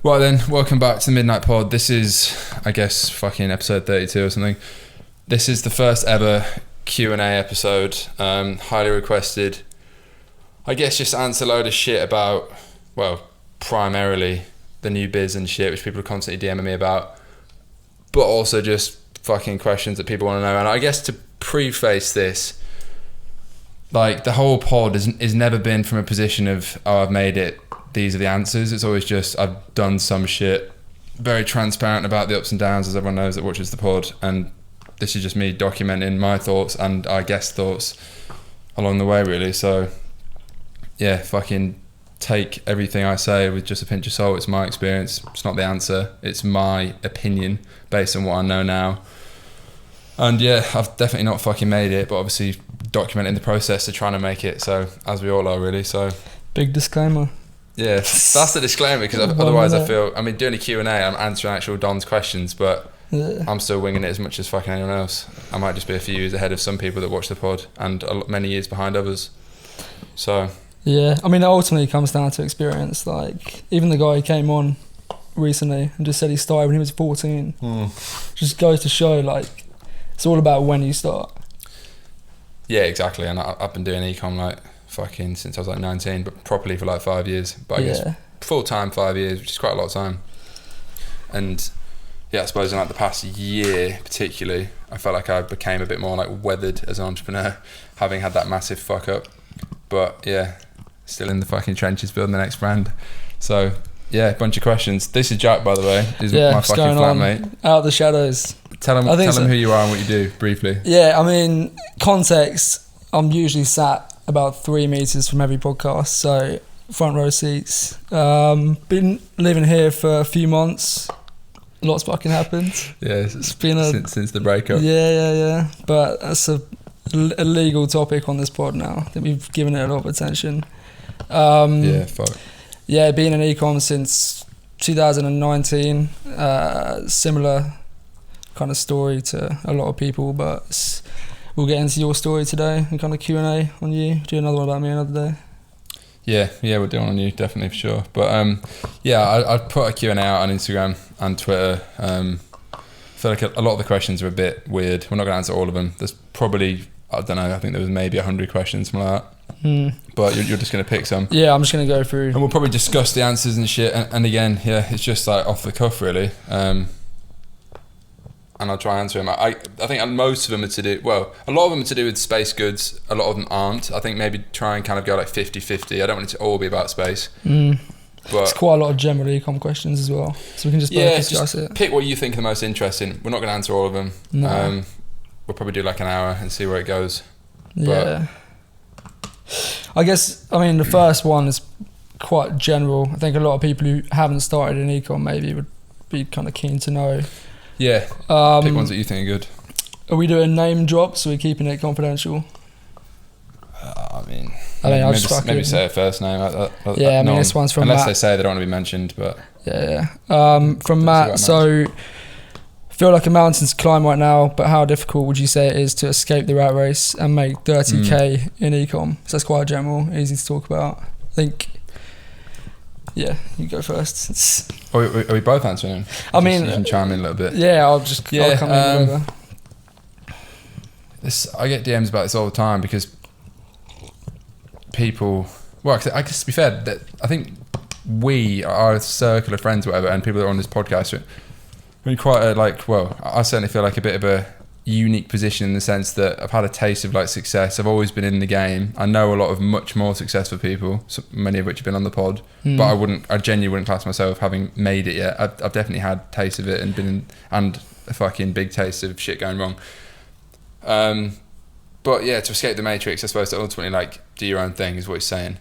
Well then, welcome back to the Midnight Pod. This is, I guess, fucking episode 32 or something. This is the first ever Q&A episode, highly requested. I guess just answer a load of shit about, well, primarily the new biz and shit, which people are constantly DMing me about, but also just fucking questions that people want to know. And I guess to preface this, like, the whole pod is never been from a position of, oh, I've made it, these are the answers. It's always just, I've done some shit, very transparent about the ups and downs, as everyone knows that watches the pod, and this is just me documenting my thoughts and our guest thoughts along the way, really. So yeah, fucking take everything I say with just a pinch of salt. It's my experience, it's not the answer, it's my opinion based on what I know now. And yeah, I've definitely not fucking made it, but obviously documenting the process to trying to make it, so as we all are, really. So big disclaimer. Yeah, that's the disclaimer, because otherwise I feel, I mean, doing a Q&A, I'm answering actual Don's questions, but yeah, I'm still winging it as much as fucking anyone else. I might just be a few years ahead of some people that watch the pod, and many years behind others. So yeah, I mean, it ultimately comes down to experience. Like, even the guy who came on recently and just said he started when he was 14, just goes to show, like, it's all about when you start. Yeah, exactly. And I've been doing ecom like fucking since I was like 19, but properly for like 5 years. But I guess full time 5 years, which is quite a lot of time. And yeah, I suppose in like the past year particularly, I felt like I became a bit more like weathered as an entrepreneur, having had that massive fuck up. But yeah, still in the fucking trenches building the next brand. So yeah, bunch of questions. This is Jack, by the way. He's my fucking flatmate. Out of the shadows. Tell him who you are and what you do, briefly. Yeah, I mean, context, I'm usually sat about 3 meters from every podcast, so front row seats. Been living here for a few months. Lots fucking happened. Yeah, it's been since the breakup. Yeah. But that's a legal topic on this pod now. I think we've given it a lot of attention. Yeah, fuck. Yeah, been in ecom since 2019. Similar kind of story to a lot of people, but we'll get into your story today and kind of Q&A on you. Do another one about me another day. Yeah, we'll do one on you, definitely, for sure. But yeah, I'd put a Q&A out on Instagram and Twitter. I feel like a lot of the questions are a bit weird. We're not going to answer all of them. There's probably, I don't know, I think there was maybe 100 questions, something like that. But you're just going to pick some. Yeah, I'm just going to go through. And we'll probably discuss the answers and shit. And again, yeah, it's just like off the cuff, really. And I'll try and answer them. I think most of them are to do, well, a lot of them are to do with space goods. A lot of them aren't. I think maybe try and kind of go like 50-50. I don't want it to all be about space. But it's quite a lot of general ecom questions as well. So we can just discuss it. Pick what you think are the most interesting. We're not going to answer all of them. No. We'll probably do like an hour and see where it goes. Yeah. I guess, I mean, the first one is quite general. I think a lot of people who haven't started in ecom maybe would be kind of keen to know. Yeah, pick ones that you think are good. Are we doing name drops or are we keeping it confidential? Maybe say a first name. This one's from unless Matt. They say they don't want to be mentioned, but yeah. From Matt. So, feel like a mountain to climb right now, but how difficult would you say it is to escape the rat race and make 30k in ecom? So that's quite general, easy to talk about. I think. Yeah, you go first. Are we both answering? I mean, you can chime in a little bit. Yeah, I'll come in over. I get DMs about this all the time because people. Well, I guess to be fair, that I think we are a circle of friends, or whatever, and people that are on this podcast are in quite a I certainly feel like a bit of a unique position in the sense that I've had a taste of like success. I've always been in the game. I know a lot of much more successful people, many of which have been on the pod, but I genuinely wouldn't class myself having made it yet. I've definitely had taste of it and a fucking big taste of shit going wrong. But yeah, to escape the matrix, I suppose to ultimately like do your own thing is what he's saying.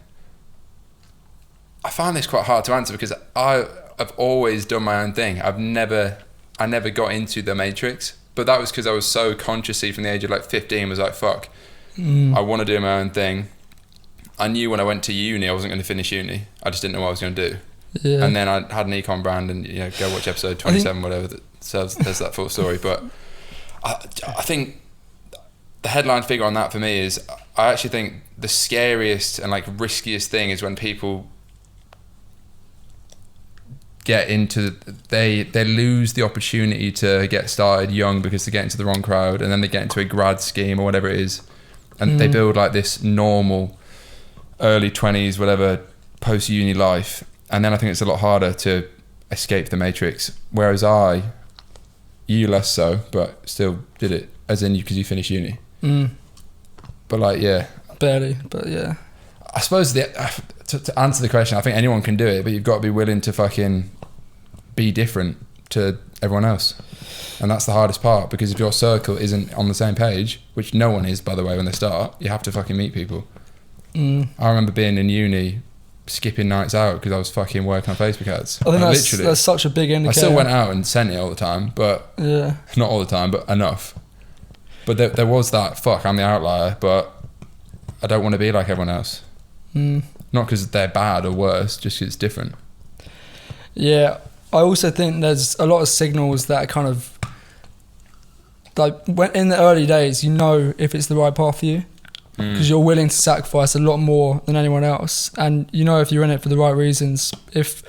I find this quite hard to answer because I've always done my own thing. I never got into the matrix. But that was because I was so consciously from the age of like 15 was like, fuck, I want to do my own thing. I knew when I went to uni I wasn't going to finish uni. I just didn't know what I was going to do. Yeah. And then I had an econ brand and go watch episode 27, whatever, that says there's that full story. But I think the headline figure on that for me is I actually think the scariest and like riskiest thing is when people get into, they lose the opportunity to get started young because they get into the wrong crowd, and then they get into a grad scheme or whatever it is, and they build like this normal early 20s, whatever, post-uni life, and then I think it's a lot harder to escape the matrix. Whereas you less so, but still did it, as in because you finished uni. But like, yeah. Barely, but yeah. I suppose to answer the question, I think anyone can do it, but you've got to be willing to fucking be different to everyone else. And that's the hardest part, because if your circle isn't on the same page, which no one is, by the way, when they start, you have to fucking meet people. I remember being in uni, skipping nights out because I was fucking working on Facebook ads. I think that's such a big indicator. I still went out and sent it all the time, but not all the time, but enough. But there was that, I'm the outlier, but I don't want to be like everyone else. Not because they're bad or worse, just because it's different. Yeah, I also think there's a lot of signals that are kind of like, when in the early days, you know if it's the right path for you, because you're willing to sacrifice a lot more than anyone else, and you know if you're in it for the right reasons. If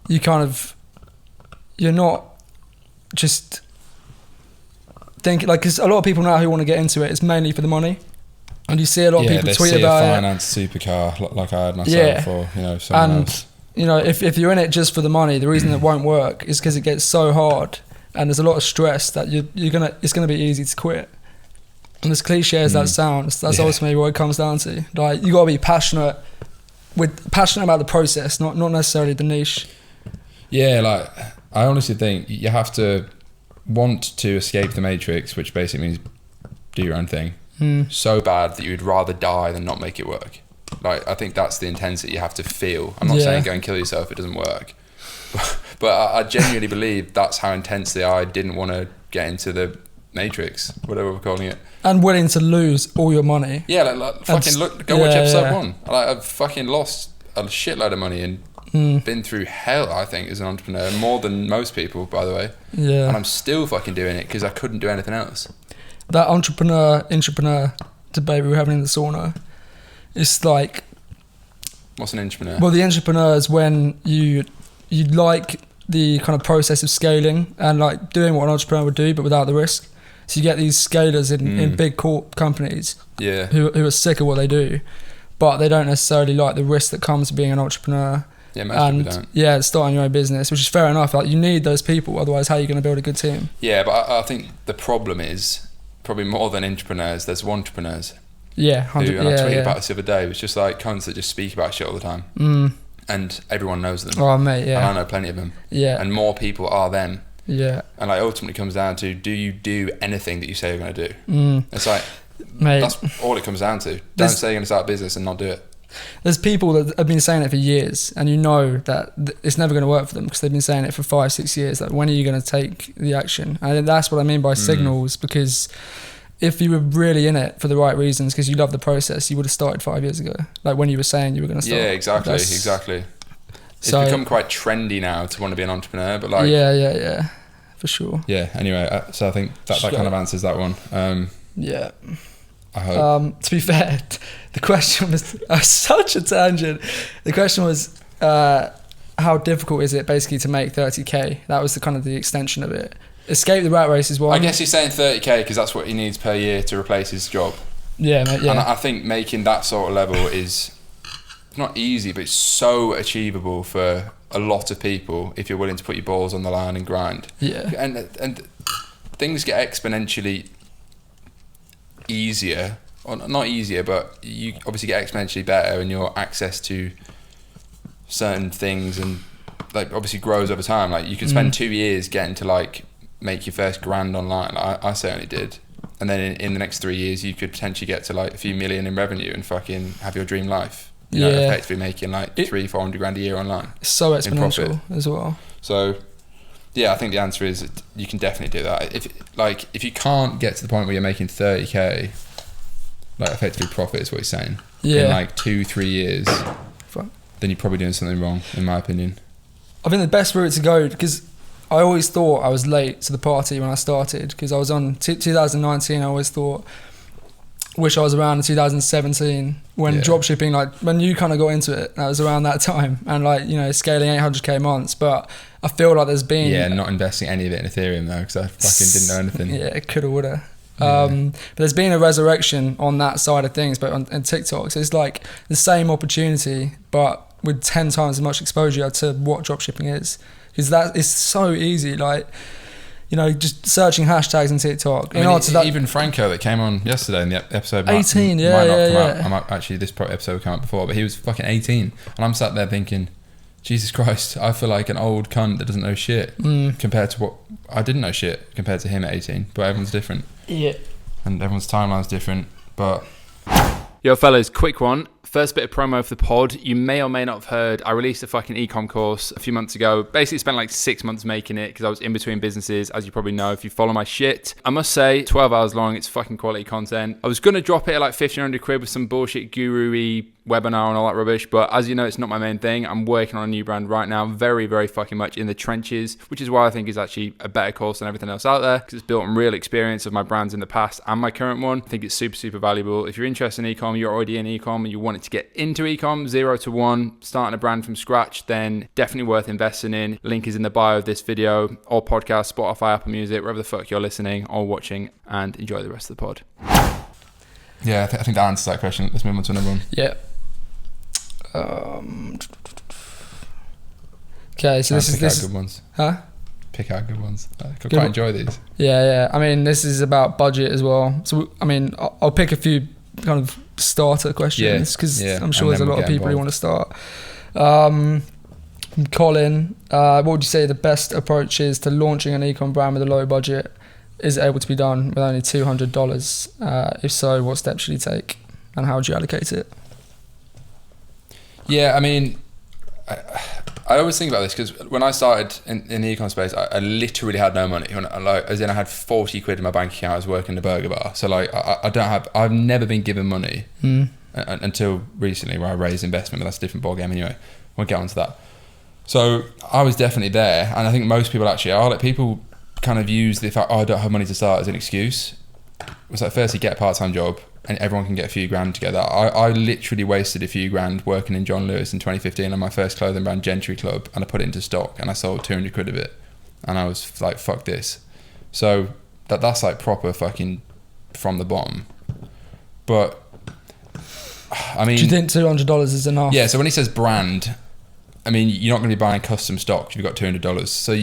you you're not just thinking, like, because a lot of people now who want to get into it, it's mainly for the money. And you see a lot of people tweet about it. Yeah, they see a finance supercar like I had myself, or someone else. If you're in it just for the money, the reason it won't work is because it gets so hard, and there's a lot of stress that it's gonna be easy to quit. And as cliche as that sounds, that's ultimately what it comes down to. Like, you gotta be passionate about the process, not necessarily the niche. Yeah, like, I honestly think you have to want to escape the matrix, which basically means do your own thing. So bad that you would rather die than not make it work. Like, I think that's the intensity you have to feel. I'm not saying go and kill yourself, it doesn't work. But I genuinely believe that's how intensely I didn't want to get into the matrix, whatever we're calling it. And willing to lose all your money. Yeah, like fucking go watch episode 1. Like, I've fucking lost a shitload of money and been through hell, I think, as an entrepreneur, more than most people, by the way. Yeah. And I'm still fucking doing it because I couldn't do anything else. That entrepreneur debate we were having in the sauna, it's like... What's an entrepreneur? Well, the entrepreneur is when you like the kind of process of scaling and like doing what an entrepreneur would do, but without the risk. So you get these scalers in big corp companies who are sick of what they do, but they don't necessarily like the risk that comes with being an entrepreneur. Yeah, most people don't. Yeah, starting your own business, which is fair enough. Like, you need those people, otherwise how are you going to build a good team? Yeah, but I think the problem is, probably more than entrepreneurs, there's entrepreneurs. Yeah, 100%. And I tweeted about this the other day. It's just like cunts that just speak about shit all the time. And everyone knows them. Oh, mate, yeah. And I know plenty of them. Yeah. And more people are them. Yeah. And like, ultimately comes down to, do you do anything that you say you're going to do? It's like, mate, that's all it comes down to. Don't say you're going to start a business and not do it. There's people that have been saying it for years, and you know that it's never going to work for them because they've been saying it for 5-6 years. Like, when are you going to take the action? And that's what I mean by signals, because if you were really in it for the right reasons, because you love the process, you would have started 5 years ago. Like, when you were saying you were going to start. Yeah, exactly. It's become quite trendy now to want to be an entrepreneur, but like... Yeah, for sure. Yeah, anyway, so I think that kind of answers that one. Yeah. I hope. To be fair, the question was such a tangent. The question was, how difficult is it basically to make 30k? That was the extension of it. Escape the rat race is one. I guess he's saying 30k because that's what he needs per year to replace his job. Yeah, mate, yeah. And I think making that sort of level is not easy, but it's so achievable for a lot of people if you're willing to put your balls on the line and grind. Yeah. And things get exponentially easier, or not easier, but you obviously get exponentially better, and your access to certain things and like obviously grows over time. Like, you could spend 2 years getting to like make your first grand online. I certainly did. And then in the next 3 years you could potentially get to like a few million in revenue and fucking have your dream life. You know, effectively making like 300-400 grand a year online. It's so exponential as well. So yeah, I think the answer is you can definitely do that. If you can't get to the point where you're making 30k, like effectively profit is what he's saying, in like 2-3 years, then you're probably doing something wrong, in my opinion. I think the best route to go, because I always thought I was late to the party when I started, because I was on 2019. I always thought wish I was around in 2017 when dropshipping, like when you kind of got into it. That was around that time, and like, you know, scaling 800k months. But I feel like there's been not investing any of it in Ethereum though, because I fucking didn't know anything. Yeah, coulda, woulda. But there's been a resurrection on that side of things, but on TikTok, so it's like the same opportunity, but with 10 times as much exposure to what dropshipping is, because that is so easy. Like, you know, just searching hashtags on TikTok. Even Franco that came on yesterday in the episode 18, might not come out. Actually, this episode would come out before, but he was fucking 18, and I'm sat there thinking, Jesus Christ, I feel like an old cunt that doesn't know shit compared to what I didn't know shit compared to him at 18. But everyone's different. Yeah. And everyone's timeline's different. But yo, fellas, quick one. First bit of promo for the pod. You may or may not have heard, I released a fucking ecom course a few months ago. Basically spent like 6 months making it because I was in between businesses, as you probably know if you follow my shit. I must say, 12 hours long, it's fucking quality content. I was going to drop it at like 1,500 quid with some bullshit guru-y webinar and all that rubbish, but as you know, it's not my main thing. I'm working on a new brand right now, very, very fucking much in the trenches, which is why I think it's actually a better course than everything else out there, because it's built on real experience of my brands in the past and my current one. I think it's super, super valuable. If you're interested in ecom, you're already in ecom and you wanted to get into ecom 0 to 1, starting a brand from scratch, then definitely worth investing in. Link is in the bio of this video or podcast, Spotify, Apple Music, wherever the fuck you're listening or watching, and enjoy the rest of the pod. Yeah, I think that answers that question. Let's move on to another one. Yeah. Okay, so this is good ones. Huh? Pick out good ones. I quite enjoy these. Yeah. I mean, this is about budget as well. So, I mean, I'll pick a few kind of starter questions because I'm sure there's a lot of people who want to start. Colin, what would you say the best approach is to launching an ecom brand with a low budget? Is it able to be done with only $200? If so, what steps should you take and how would you allocate it? Yeah, I mean, I always think about this because when I started in the e-com space, I literally had no money. I had 40 quid in my bank account. I was working in a burger bar. So like, I've never been given money until recently where I raised investment, but that's a different ballgame anyway. We'll get onto that. So I was definitely there. And I think most people actually are. Like, people kind of use the fact, I don't have money to start as an excuse. It's like, firstly, get a part-time job and everyone can get a few grand together. I literally wasted a few grand working in John Lewis in 2015 on my first clothing brand, Gentry Club, and I put it into stock and I sold 200 quid of it. And I was like, fuck this. So that's like proper fucking from the bottom. But I mean, do you think $200 is enough? Yeah, so when he says brand, I mean, you're not going to be buying custom stock if you've got $200. So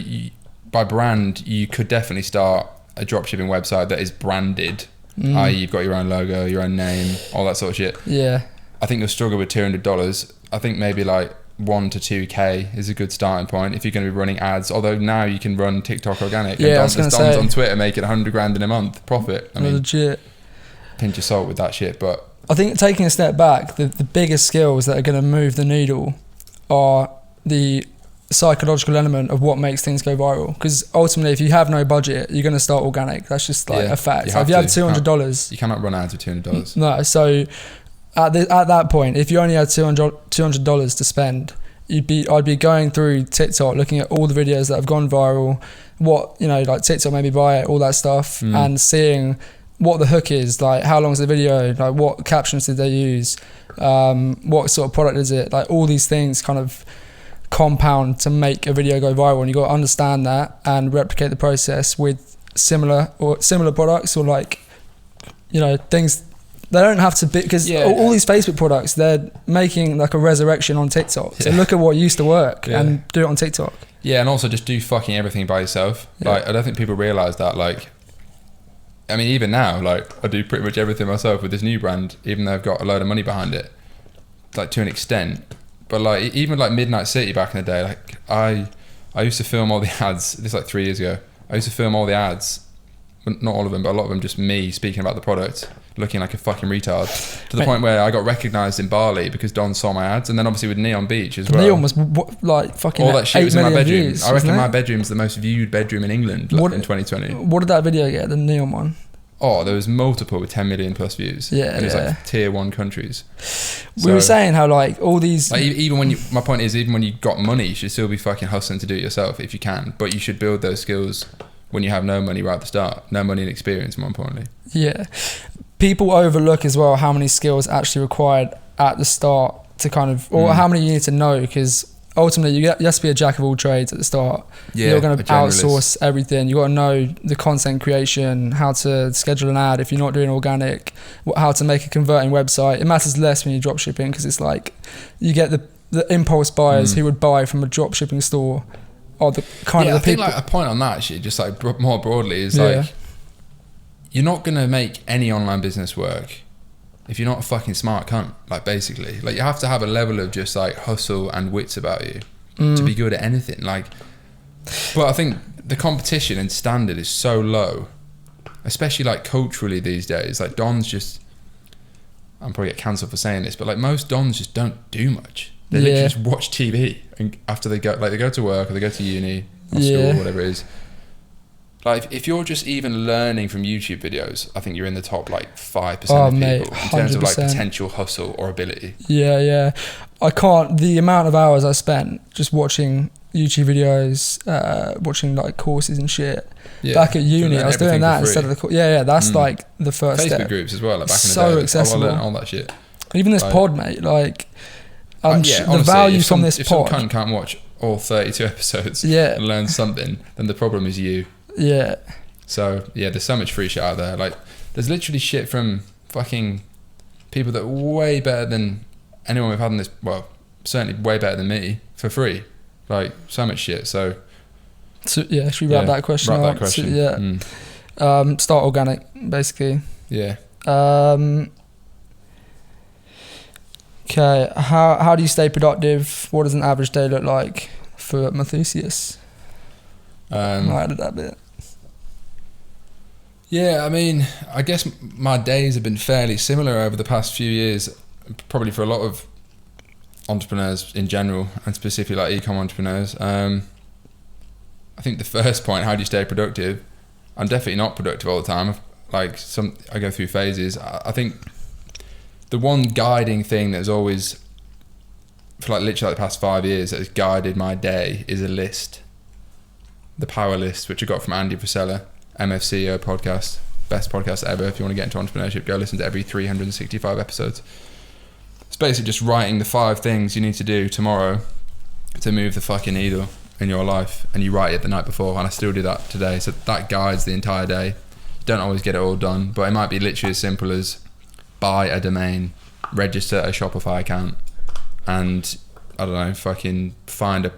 by brand, you could definitely start a dropshipping website that is branded, i.e. you've got your own logo, your own name, all that sort of shit. Yeah. I think you'll struggle with $200. I think maybe like 1 to 2k is a good starting point if you're going to be running ads. Although now you can run TikTok organic. Yeah, and Don's on Twitter making 100 grand in a month profit. I mean, legit. Pinch of salt with that shit, but I think taking a step back, the biggest skills that are going to move the needle are the psychological element of what makes things go viral. Because ultimately, if you have no budget, you're going to start organic. That's just like a fact. So if you have $200, you cannot run ads with $200. No. So at that point, if you only had $200 to spend, I'd be going through TikTok, looking at all the videos that have gone viral, what, like TikTok made me buy it, all that stuff, and seeing what the hook is, like how long is the video, like what captions did they use, what sort of product is it, like all these things kind of compound to make a video go viral, and you got to understand that and replicate the process with similar products, or like things. They don't have to be, because all these Facebook products, they're making like a resurrection on TikTok. So look at what used to work and do it on TikTok. Yeah, and also just do fucking everything by yourself. Like, I don't think people realise that. Like, I mean, even now, like, I do pretty much everything myself with this new brand, even though I've got a load of money behind it, like, to an extent. But like, even like Midnight City back in the day, like I used to film all the ads. This is like 3 years ago. I used to film all the ads, not all of them, but a lot of them, just me speaking about the product, looking like a fucking retard, to the point where I got recognised in Bali because Don saw my ads, and then obviously with Neon Beach as well. Neon was like fucking all that shit was in my bedroom. Views, I reckon my bedroom's the most viewed bedroom in England in 2020. What did that video get? The Neon one? Oh, there was multiple with 10 million plus views. Yeah, and it was like tier 1 countries. We were saying how like all these, like, even when my point is, even when you got money, you should still be fucking hustling to do it yourself if you can. But you should build those skills when you have no money right at the start. No money and experience, more importantly. Yeah. people overlook as well how many skills actually required at the start to kind of, or how many you need to know, because ultimately you have to be a jack of all trades at the start. You're going to outsource everything. You got to know the content creation, how to schedule an ad if you're not doing organic, how to make a converting website. It matters less when you're drop shipping, because it's like you get the impulse buyers who would buy from a drop shipping store, or the kind of the people. I think like a point on that actually, just like more broadly, is like you're not going to make any online business work if you're not a fucking smart cunt, like basically. Like you have to have a level of just like hustle and wits about you to be good at anything. Like, but I think the competition and standard is so low, especially like culturally these days. Like dons just, I'm probably get cancelled for saying this, but like most dons just don't do much. They literally just watch TV and after they go to work or they go to uni or school, whatever it is. Like if you're just even learning from YouTube videos, I think you're in the top like 5% of people in terms of like potential hustle or ability. Yeah. I can't, the amount of hours I spent just watching YouTube videos, watching like courses and shit. Yeah. Back at uni, I was doing that instead of the course. Yeah, that's like the first Facebook step. Groups as well, like back in the so day. Accessible. I learned all that shit. Even this pod, mate, like honestly, the value from this pod. If some cunt can't watch all 32 episodes and learn something, then the problem is you. Yeah. So yeah, there's so much free shit out there. Like there's literally shit from fucking people that are way better than anyone we've had in this, well, certainly way better than me, for free. Like so much shit. So yeah, should we wrap that question up? Start organic, basically. Yeah. Okay, how do you stay productive? What does an average day look like for Mathusius? I added that bit. Yeah, I mean, I guess my days have been fairly similar over the past few years, probably for a lot of entrepreneurs in general, and specifically like e-com entrepreneurs. I think the first point, how do you stay productive? I'm definitely not productive all the time. Like I go through phases. I think the one guiding thing that's always, for like literally like the past 5 years, that has guided my day is a list. The Power List, which I got from Andy Frisella, MFCEO podcast, best podcast ever. If you want to get into entrepreneurship, go listen to every 365 episodes. It's basically just writing the 5 things you need to do tomorrow to move the fucking needle in your life, and you write it the night before, and I still do that today. So that guides the entire day. You don't always get it all done, but it might be literally as simple as buy a domain, register a Shopify account, and I don't know, fucking find a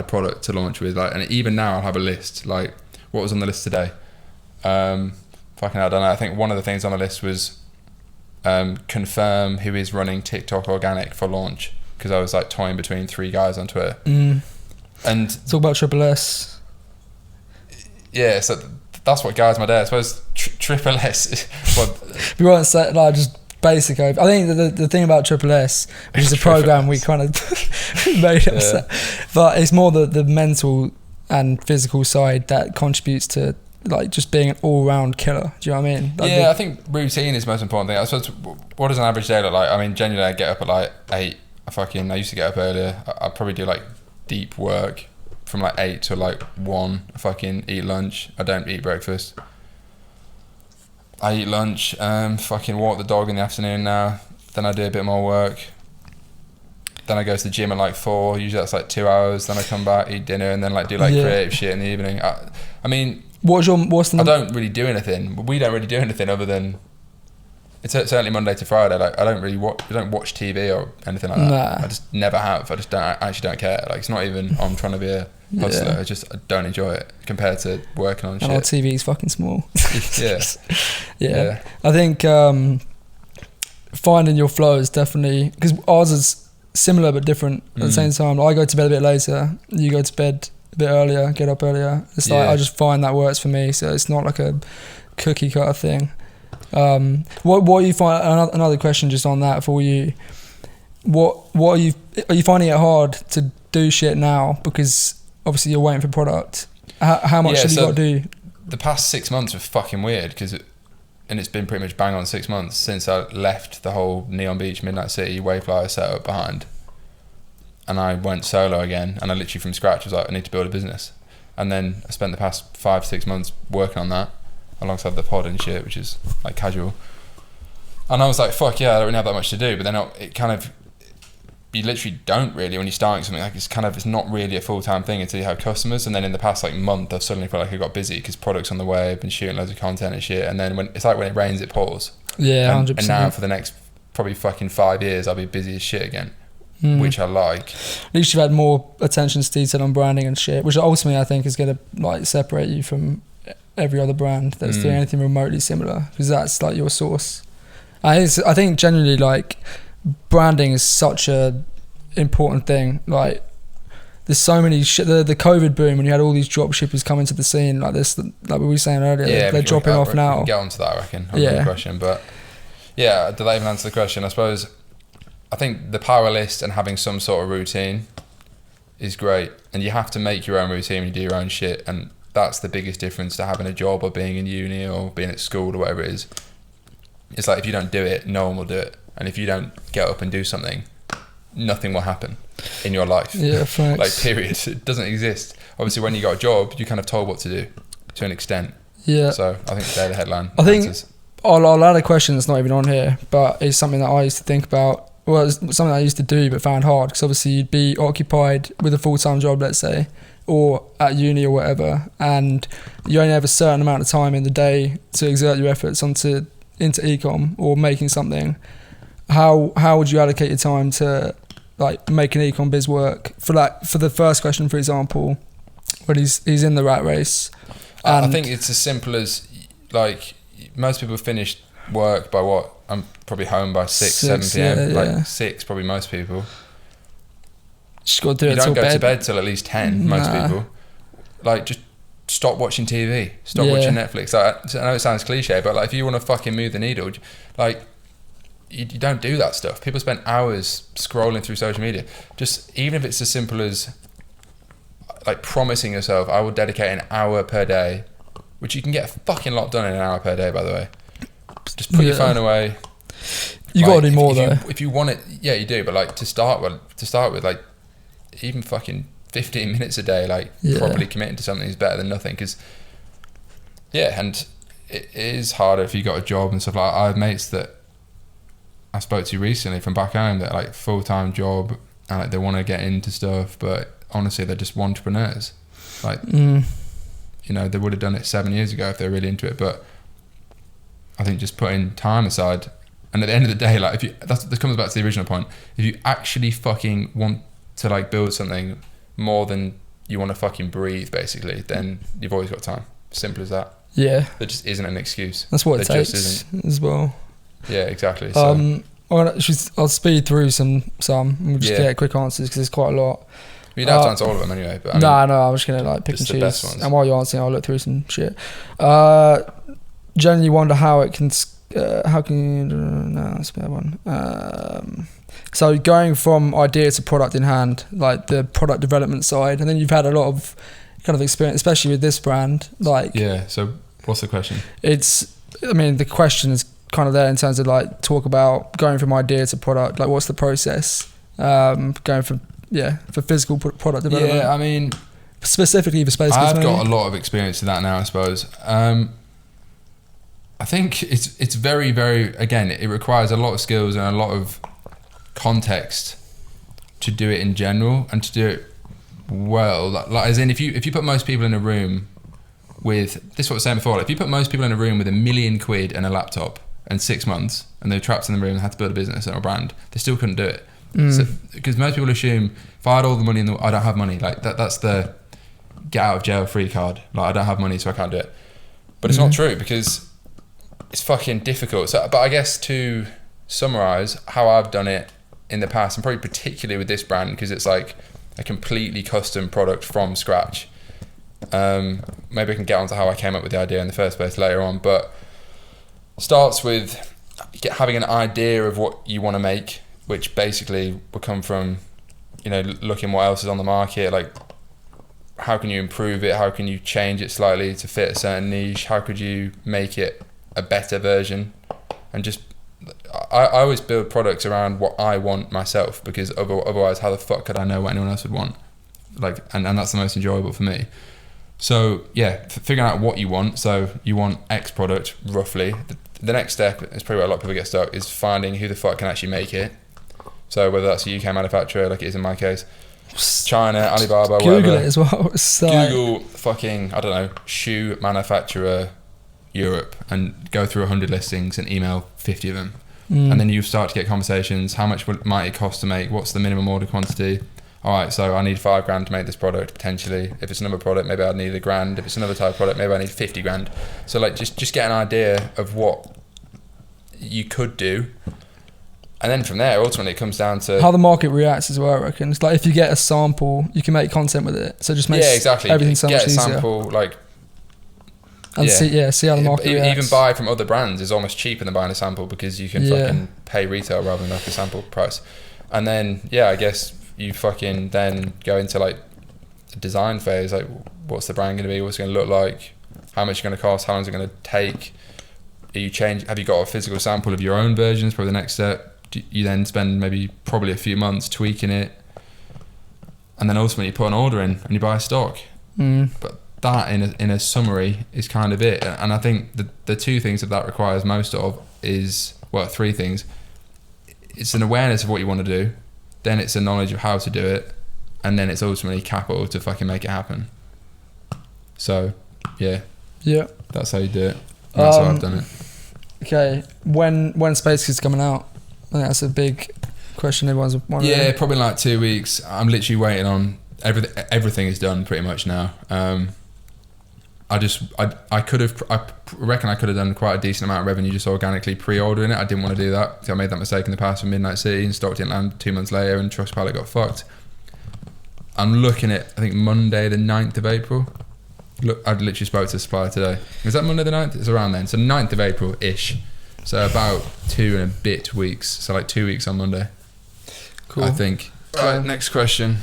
product to launch with. Like, and even now I'll have a list. Like, what was on the list today? I don't know. I think one of the things on the list was confirm who is running TikTok organic for launch, because I was like toying between 3 guys on Twitter. And talk about Triple S. Yeah, so that's what guides my day. I suppose Triple S. We won't say like just basic. I think the thing about Triple S, which is a program we kind of made upset, but it's more the mental and physical side that contributes to like just being an all-round killer. Do you know what I mean? Like I think routine is the most important thing. I suppose, what does an average day look like? I mean, genuinely, I get up at like 8. I used to get up earlier. I probably do like deep work from like 8 to like 1. I fucking eat lunch. I don't eat breakfast. I eat lunch, fucking walk the dog in the afternoon now. Then I do a bit more work. Then I go to the gym at like 4. Usually that's like 2 hours. Then I come back, eat dinner, and then like do like creative shit in the evening. I mean, I don't really do anything. We don't really do anything other than, it's certainly Monday to Friday. Like I don't watch TV or anything like that. Nah. I just never have. I actually don't care. Like it's not even I'm trying to be a hustler. I don't enjoy it compared to working on shit. And our TV is fucking small. Yeah. I think finding your flow is definitely, because ours is similar but different at the same time. Like I go to bed a bit later. You go to bed a bit earlier. Get up earlier. It's like I just find that works for me. So it's not like a cookie cutter thing. What you find? Another question just on that for you. What are you finding it hard to do shit now, because obviously you're waiting for product? How much have you got to do? The past 6 months were fucking weird, and it's been pretty much bang on 6 months since I left the whole Neon Beach Midnight City Wayflyer setup behind, and I went solo again, and I literally from scratch was like, I need to build a business. And then I spent the past 5-6 months working on that alongside the pod and shit, which is like casual. And I was like, fuck yeah, I don't really have that much to do. But then it kind of, you literally don't really when you're starting something. Like it's not really a full-time thing until you have customers. And then in the past like month, I've suddenly felt like I got busy because products on the way, I've been shooting loads of content and shit. And then when it's like when it rains, it pours. Yeah, 100%. And now for the next probably fucking 5 years, I'll be busy as shit again, which I like. At least you've had more attention to detail on branding and shit, which ultimately I think is going to like separate you from every other brand that's doing anything remotely similar, because that's like your source. I think generally like branding is such a important thing. Like there's so many shit. The COVID boom when you had all these drop shippers coming to the scene like this, like we were saying earlier, they're dropping off now. We can get onto that, I reckon. The question, but yeah, did I even answer the question? I suppose I think the power list and having some sort of routine is great, and you have to make your own routine when you do your own shit, and that's the biggest difference to having a job or being in uni or being at school or whatever it is. It's like if you don't do it, no one will do it. And if you don't get up and do something, nothing will happen in your life. Yeah, facts. Like, period. It doesn't exist. Obviously, when you got a job, you're kind of told what to do to an extent. Yeah. So I think they're the headline. I think I'll add a question that's not even on here, but it's something that I used to think about. Well, it's something I used to do but found hard, because obviously you'd be occupied with a full-time job, let's say, or at uni or whatever, and you only have a certain amount of time in the day to exert your efforts into ecom or making something. How would you allocate your time to like make an ecom biz work? For the first question, for example, when he's in the rat race. I think it's as simple as like most people finish work by what? I'm probably home by 7 p.m. Like 6, probably most people. Just got to do it. You don't go to bed till at least 10. Most people. Like just stop watching TV. Stop watching Netflix. Like, I know it sounds cliche, but like if you want to fucking move the needle, like you don't do that stuff. People spend hours scrolling through social media. Just even if it's as simple as like promising yourself, I will dedicate an hour per day, which you can get a fucking lot done in an hour per day, by the way. Just put your phone away. You got to do more though. If you want it, yeah, you do. But like to start with, like even fucking 15 minutes a day, like properly committing to something is better than nothing. Because and it is harder if you got a job and stuff. Like I have mates that I spoke to recently from back home that like full-time job and like they want to get into stuff, but honestly they're just entrepreneurs. Like you know, they would have done it 7 years ago if they're really into it, but I think just putting time aside, and at the end of the day, like that comes back to the original point. If you actually fucking want to like build something more than you want to fucking breathe, basically, then you've always got time. Simple as that. Yeah. There just isn't an excuse. That's what it takes as well. Yeah, exactly. So I'll speed through some and we'll just get quick answers because there's quite a lot. You don't have to answer all of them anyway. But no, I'm just gonna like pick and choose. The best ones. And while you're answering, I'll look through some shit. Generally wonder how it can. No, that's a bad one. So going from idea to product in hand, like the product development side, and then you've had a lot of kind of experience, especially with this brand. Like So what's the question? The question is kind of there in terms of like talk about going from idea to product. Like what's the process? Going from for physical product development. Yeah, I mean, specifically for space. I've got a lot of experience in that now, I suppose. I think it's very, very, again, it requires a lot of skills and a lot of context to do it in general and to do it well. Like as in, if you put most people in a room with, this is what I was saying before, like if you put most people in a room with £1 million and a laptop and 6 months and they're trapped in the room and had to build a business or a brand, they still couldn't do it. Because most people assume if I had all the money I don't have money. Like that's the get out of jail free card. Like I don't have money, so I can't do it. But it's not true, because it's fucking difficult. So, but I guess to summarize how I've done it in the past, and probably particularly with this brand, because it's like a completely custom product from scratch. Maybe I can get onto how I came up with the idea in the first place later on, but starts with having an idea of what you want to make, which basically will come from, looking what else is on the market, like how can you improve it, how can you change it slightly to fit a certain niche, how could you make it a better version, and just I always build products around what I want myself, because otherwise how the fuck could I know what anyone else would want, like, and that's the most enjoyable for me. So figuring out what you want. So you want X product roughly. the next step is probably where a lot of people get stuck, is finding who the fuck can actually make it. So whether that's a UK manufacturer, like it is in my case, China, Alibaba, Google whatever. it as well. So Google fucking, I don't know, shoe manufacturer Europe, and go through 100 listings and email 50 of them. And then you start to get conversations. How much might it cost to make? What's the minimum order quantity? All right, so I need $5,000 to make this product potentially. If it's another product, maybe I'd need $1,000. If it's another type of product, maybe I need $50,000. So like just get an idea of what you could do, and then from there, ultimately, it comes down to how the market reacts as well. I reckon it's like if you get a sample, you can make content with it. So it just makes everything so much easier. Get a sample, like. And see how the market reacts. Even buy from other brands is almost cheaper than buying a sample, because you can fucking pay retail rather than like a sample price. And then I guess you fucking then go into like the design phase. Like, what's the brand going to be? What's it going to look like? How much is it going to cost? How long is it going to take? Have you got a physical sample of your own versions? Probably the next step. You then spend probably a few months tweaking it, and then ultimately you put an order in and you buy stock. But that in a summary is kind of it. And I think the two things that requires most of is, well, three things. It's an awareness of what you want to do, then it's a knowledge of how to do it, and then it's ultimately capital to fucking make it happen. So yeah, that's how you do it. That's how I've done it. Okay, when Space Kids coming out? I think that's a big question everyone's wondering. Yeah, probably in like 2 weeks. I'm literally waiting on everything is done pretty much now. I reckon I could have done quite a decent amount of revenue just organically pre-ordering it. I didn't want to do that, because I made that mistake in the past with Midnight City, and stock didn't land 2 months later, and Trustpilot got fucked. I'm looking at, I think, Monday the 9th of April. Look, I literally spoke to the supplier today. Is that Monday the 9th? It's around then. So 9th of April-ish. So about 2 and a bit weeks. So like 2 weeks on Monday. Cool. I think. Right, next question.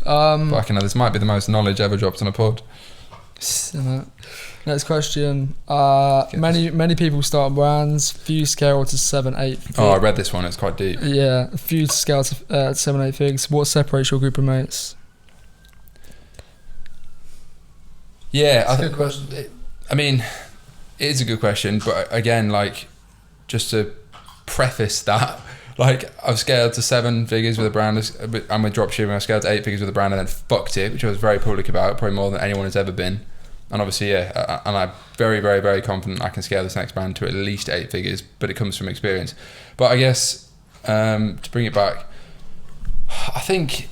Fucking hell, this might be the most knowledge ever dropped on a pod. Next question. Many people start brands. Few scale to 7-8. Oh, I read this one. It's quite deep. Yeah, few scale to 7-8 figs. What separates your group of mates? Yeah, that's a good question. I mean, it is a good question, but again, like, just to preface that, like, I've scaled to 7 figures with a brand. I'm with dropshipping. I scaled to 8 figures with a brand and then fucked it, which I was very public about, probably more than anyone has ever been. And obviously, and I'm very, very, very confident I can scale this next brand to at least 8 figures, but it comes from experience. But I guess, to bring it back, I think,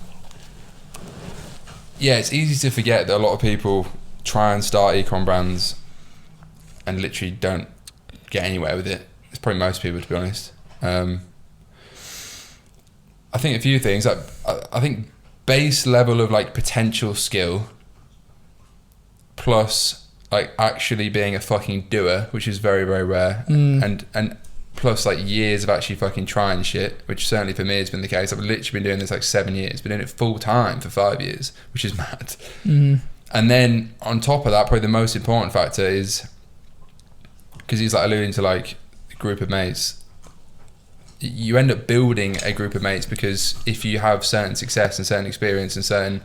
it's easy to forget that a lot of people try and start ecom brands and literally don't get anywhere with it. It's probably most people, to be honest. I think a few things. I think base level of like potential skill, plus like actually being a fucking doer, which is very, very rare, and plus like years of actually fucking trying shit, which certainly for me has been the case. I've literally been doing this like 7 years, been doing it full time for 5 years, which is mad. And then on top of that, probably the most important factor is, because he's like alluding to like a group of mates, you end up building a group of mates, because if you have certain success and certain experience and certain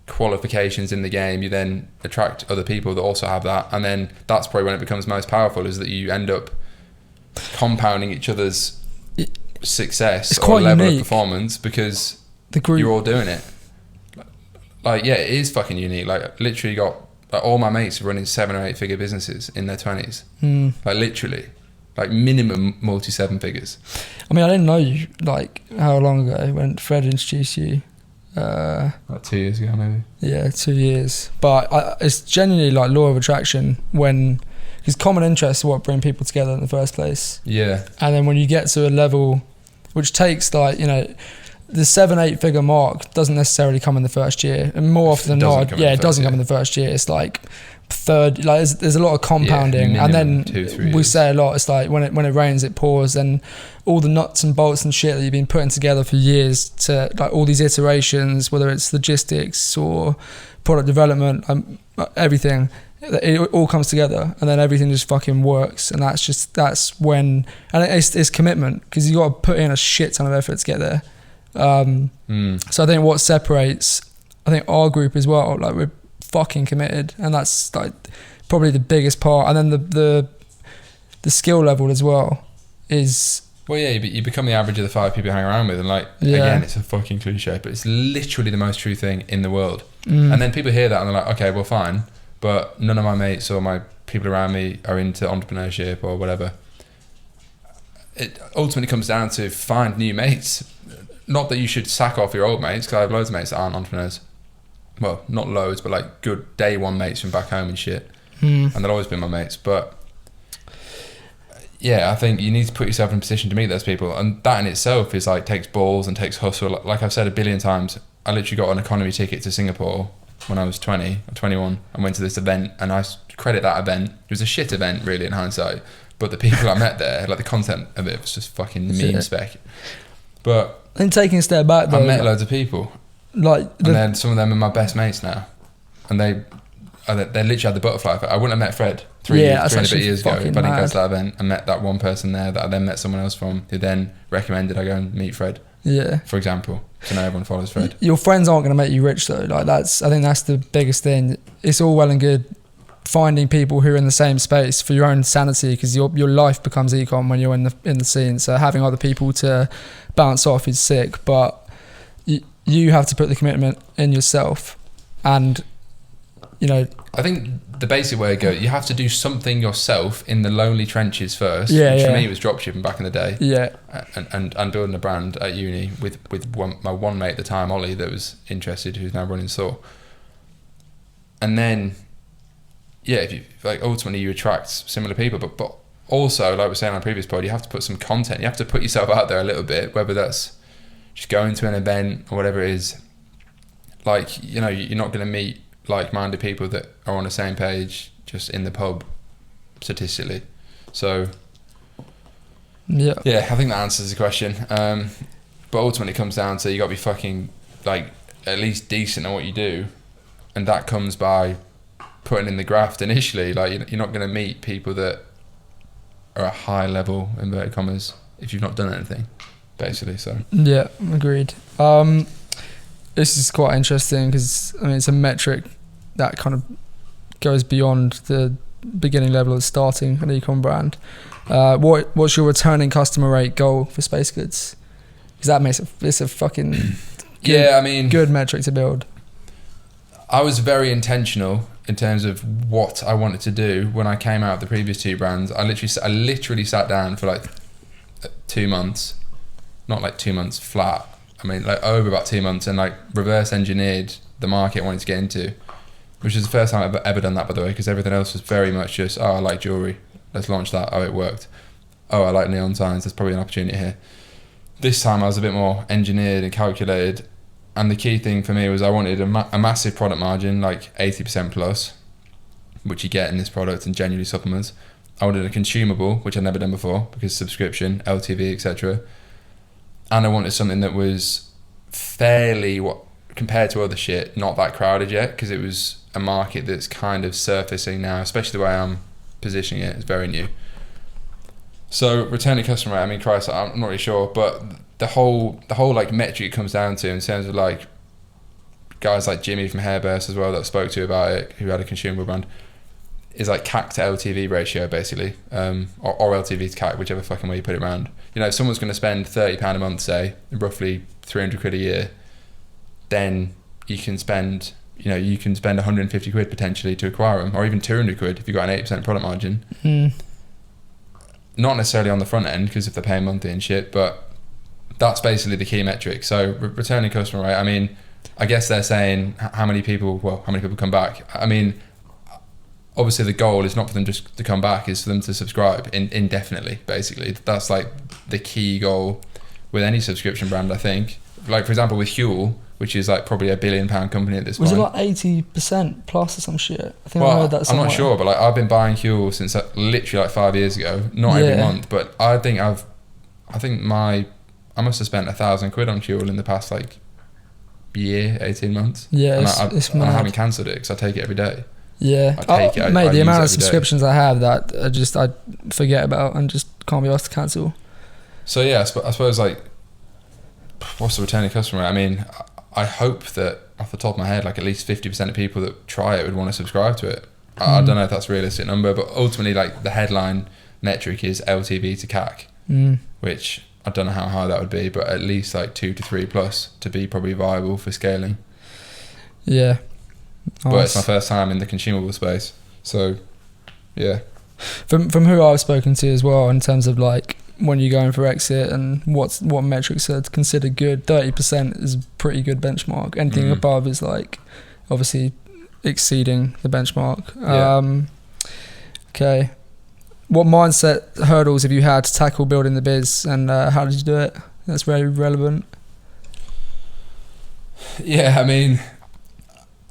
qualifications in the game, you then attract other people that also have that, and then that's probably when it becomes most powerful, is that you end up compounding each other's success or level of performance, because the group, you're all doing it. Like, yeah, it is fucking unique. Like, literally got like all my mates are running 7 or 8 figure businesses in their 20s. Like, literally, like minimum multi 7 figures. I mean, I didn't know you like how long ago when Fred introduced you. Like 2 years ago, maybe. Yeah, 2 years. But it's genuinely like law of attraction, because common interests are what bring people together in the first place. Yeah. And then when you get to a level which takes like, the 7-8 figure mark doesn't necessarily come in the first year, and more often than not, it doesn't come in the first year. It's like third, like there's a lot of compounding, and then 2-3 we say a lot. It's like when it rains, it pours, and all the nuts and bolts and shit that you've been putting together for years, to like all these iterations, whether it's logistics or product development, everything, it all comes together, and then everything just fucking works. And that's when, and it's commitment, because you got to put in a shit ton of effort to get there. So I think what separates, our group as well, like we're fucking committed, and that's like probably the biggest part. And then the skill level as well is. Well, yeah, you become the average of the 5 people you hang around with, and like again, it's a fucking cliche, but it's literally the most true thing in the world. And then people hear that and they're like, okay, well, fine, but none of my mates or my people around me are into entrepreneurship or whatever. It ultimately comes down to find new mates. Not that you should sack off your old mates, because I have loads of mates that aren't entrepreneurs. Well, not loads, but like good day one mates from back home and shit. And they'll always be my mates. But yeah, I think you need to put yourself in a position to meet those people. And that in itself is like, takes balls and takes hustle. Like I've said a billion times, I literally got an economy ticket to Singapore when I was 20 or 21 and went to this event, and I credit that event. It was a shit event really in hindsight, but the people I met there, like the content of it was just fucking meme spec. But and taking a step back though, I met loads of people, like and then some of them are my best mates now, and they literally had the butterfly effect. I wouldn't have met Fred three and a bit years ago if I didn't go to that event and met that one person there that I then met someone else from, who then recommended I go and meet Fred. Yeah, for example, so now everyone follows Fred. Your friends aren't going to make you rich though. Like I think that's the biggest thing. It's all well and good finding people who are in the same space for your own sanity, because your life becomes ecom when you're in the scene. So having other people to bounce off is sick, but you have to put the commitment in yourself. And I think the basic way to go, you have to do something yourself in the lonely trenches first, which for me was dropshipping back in the day, and building a brand at uni with my one mate at the time, Ollie, that was interested, who's now running Saw. And then if you like, ultimately you attract similar people, but also, like we were saying on a previous pod, you have to put some content, you have to put yourself out there a little bit, whether that's just going to an event or whatever it is. Like, you're not going to meet like-minded people that are on the same page just in the pub statistically. So I think that answers the question. But ultimately it comes down to, you got to be fucking like at least decent at what you do, and that comes by putting in the graft initially. Like, you're not going to meet people that are at high level, inverted commas, if you've not done anything, basically. So yeah, agreed. This is quite interesting because it's a metric that kind of goes beyond the beginning level of starting an e-com brand. What's your returning customer rate goal for Space Goods? Because it's a fucking good metric to build. I was very intentional in terms of what I wanted to do when I came out of the previous 2 brands. I literally sat down for like 2 months, not like 2 months flat. Like over about 2 months, and like reverse engineered the market I wanted to get into, which is the first time I've ever done that, by the way, because everything else was very much just, I like jewellery, let's launch that, it worked. I like neon signs, there's probably an opportunity here. This time I was a bit more engineered and calculated, and the key thing for me was I wanted a massive product margin, like 80% plus, which you get in this product and genuinely supplements. I wanted a consumable, which I'd never done before, because subscription, LTV, etc. And I wanted something that was fairly, compared to other shit, not that crowded yet, because it was a market that's kind of surfacing now, especially the way I'm positioning it. It's very new. So returning customer rate, Christ, I'm not really sure, but the whole like metric comes down to, in terms of like guys like Jimmy from Hairburst as well that I spoke to about it, who had a consumable brand, is like CAC to LTV ratio basically, or LTV to CAC, whichever fucking way you put it around. If someone's going to spend £30 a month, say, roughly 300 quid a year, then you can spend 150 quid potentially to acquire them, or even 200 quid if you've got an 8% product margin. Not necessarily on the front end, because if they're paying monthly and shit, but that's basically the key metric. So returning customer rate, I guess they're saying how many people come back. Obviously the goal is not for them just to come back, is for them to subscribe indefinitely, basically. That's like the key goal with any subscription brand, I think. Like, for example, with Huel, which is like probably £1 billion company at this point. Was it like 80% plus or some shit? I think I heard that somewhere. I'm not sure, but like I've been buying Huel since literally like 5 years ago. Not every month, but I think I must have spent 1,000 quid on Huel in the past like year, 18 months. Yeah, and I haven't cancelled it because I take it every day. Yeah, the amount of subscriptions I have that I forget about and just can't be asked to cancel. So yeah, I suppose like, what's the returning customer? I hope that off the top of my head, like at least 50% of people that try it would want to subscribe to it. I don't know if that's a realistic number, but ultimately, like the headline metric is LTV to CAC, which I don't know how high that would be, but at least like 2 to 3 plus to be probably viable for scaling. Yeah. Nice. But it's my first time in the consumable space, so yeah. From who I've spoken to as well, in terms of like when you're going for exit and what metrics are considered good, 30% is a pretty good benchmark. Anything above is like obviously exceeding the benchmark. Okay. What mindset hurdles have you had to tackle building the biz, and how did you do it? That's very relevant. Yeah, I mean,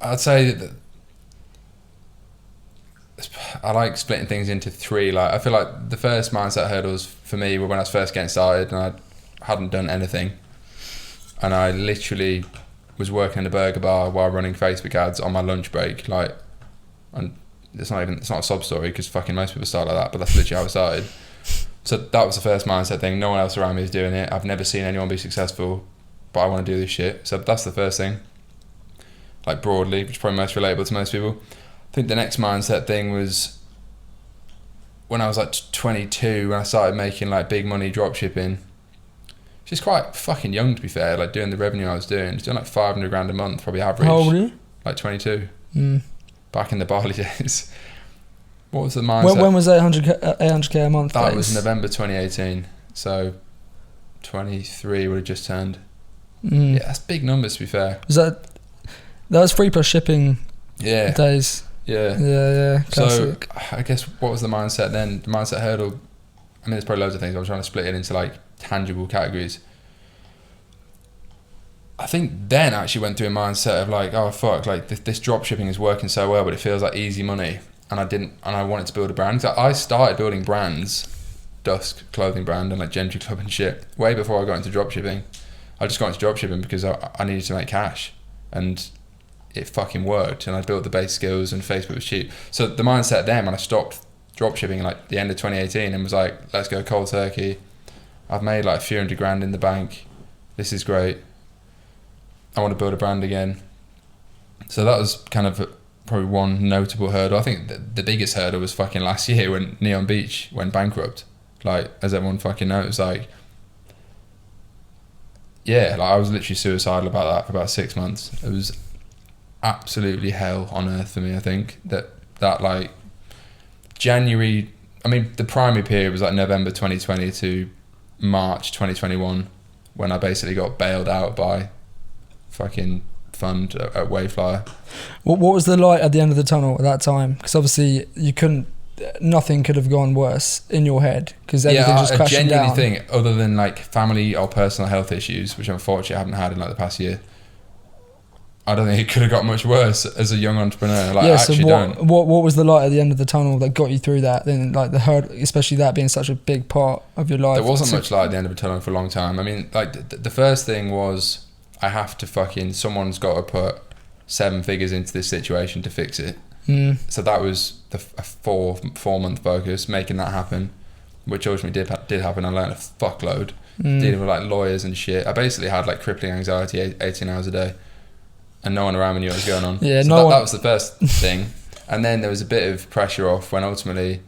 I'd say that I like splitting things into 3. Like, I feel like the first mindset hurdles for me were when I was first getting started and I hadn't done anything, and I literally was working in a burger bar while running Facebook ads on my lunch break. Like, and it's not a sob story, because fucking most people start like that, but that's literally how I started. So that was the first mindset thing. No one else around me is doing it. I've never seen anyone be successful, but I want to do this shit. So that's the first thing, like broadly, which is probably most relatable to most people. I think the next mindset thing was when I was like 22, when I started making like big money drop shipping. Which is quite fucking young, to be fair, like doing the revenue I was doing. Doing like 500 grand a month, probably average. How old were you? Like 22. Back in the barley days. What was the mindset? When was 800k a month? That was November 2018. So 23 would have just turned. Yeah, that's big numbers, to be fair. That was 3 plus shipping days. Yeah. Classic. So I guess what was the mindset then? The mindset hurdle, I mean, there's probably loads of things. I was trying to split it into like tangible categories. I think then I actually went through a mindset of like, oh fuck, like this drop shipping is working so well, but it feels like easy money, and I wanted to build a brand. So I started building brands, Dusk clothing brand and like Gentry Club and shit, way before I got into drop shipping. I just got into drop shipping because I needed to make cash, and it fucking worked, and I built the base skills, and Facebook was cheap. So the mindset then, when I stopped drop shipping like the end of 2018 and was like, let's go cold turkey. I've made like a few hundred grand in the bank. This is great. I want to build a brand again. So that was kind of probably one notable hurdle. I think the biggest hurdle was fucking last year when Neon Beach went bankrupt. Like, as everyone fucking knows, like, yeah, like I was literally suicidal about that for about 6 months. It was absolutely hell on earth for me. I think that like January, I mean, the primary period was like November 2020 to March 2021, when I basically got bailed out by fucking fund at Wayflyer. What was the light at the end of the tunnel at that time? Because obviously nothing could have gone worse in your head, because everything was just crashing down. I genuinely think, other than like family or personal health issues, which unfortunately I haven't had in like the past year, I don't think it could have got much worse as a young entrepreneur. Like, so what was the light at the end of the tunnel that got you through that? Then like the hurdle, especially that being such a big part of your life. There wasn't much light at the end of the tunnel for a long time. I mean, like the first thing was, I have to someone's got to put 7 figures into this situation to fix it. So that was a 4 month focus, making that happen, which ultimately did happen. I learned a fuckload, dealing with like lawyers and shit. I basically had like crippling anxiety 18 hours a day, and no one around me knew what was going on. Yeah, so that was the first thing. And then there was a bit of pressure off when ultimately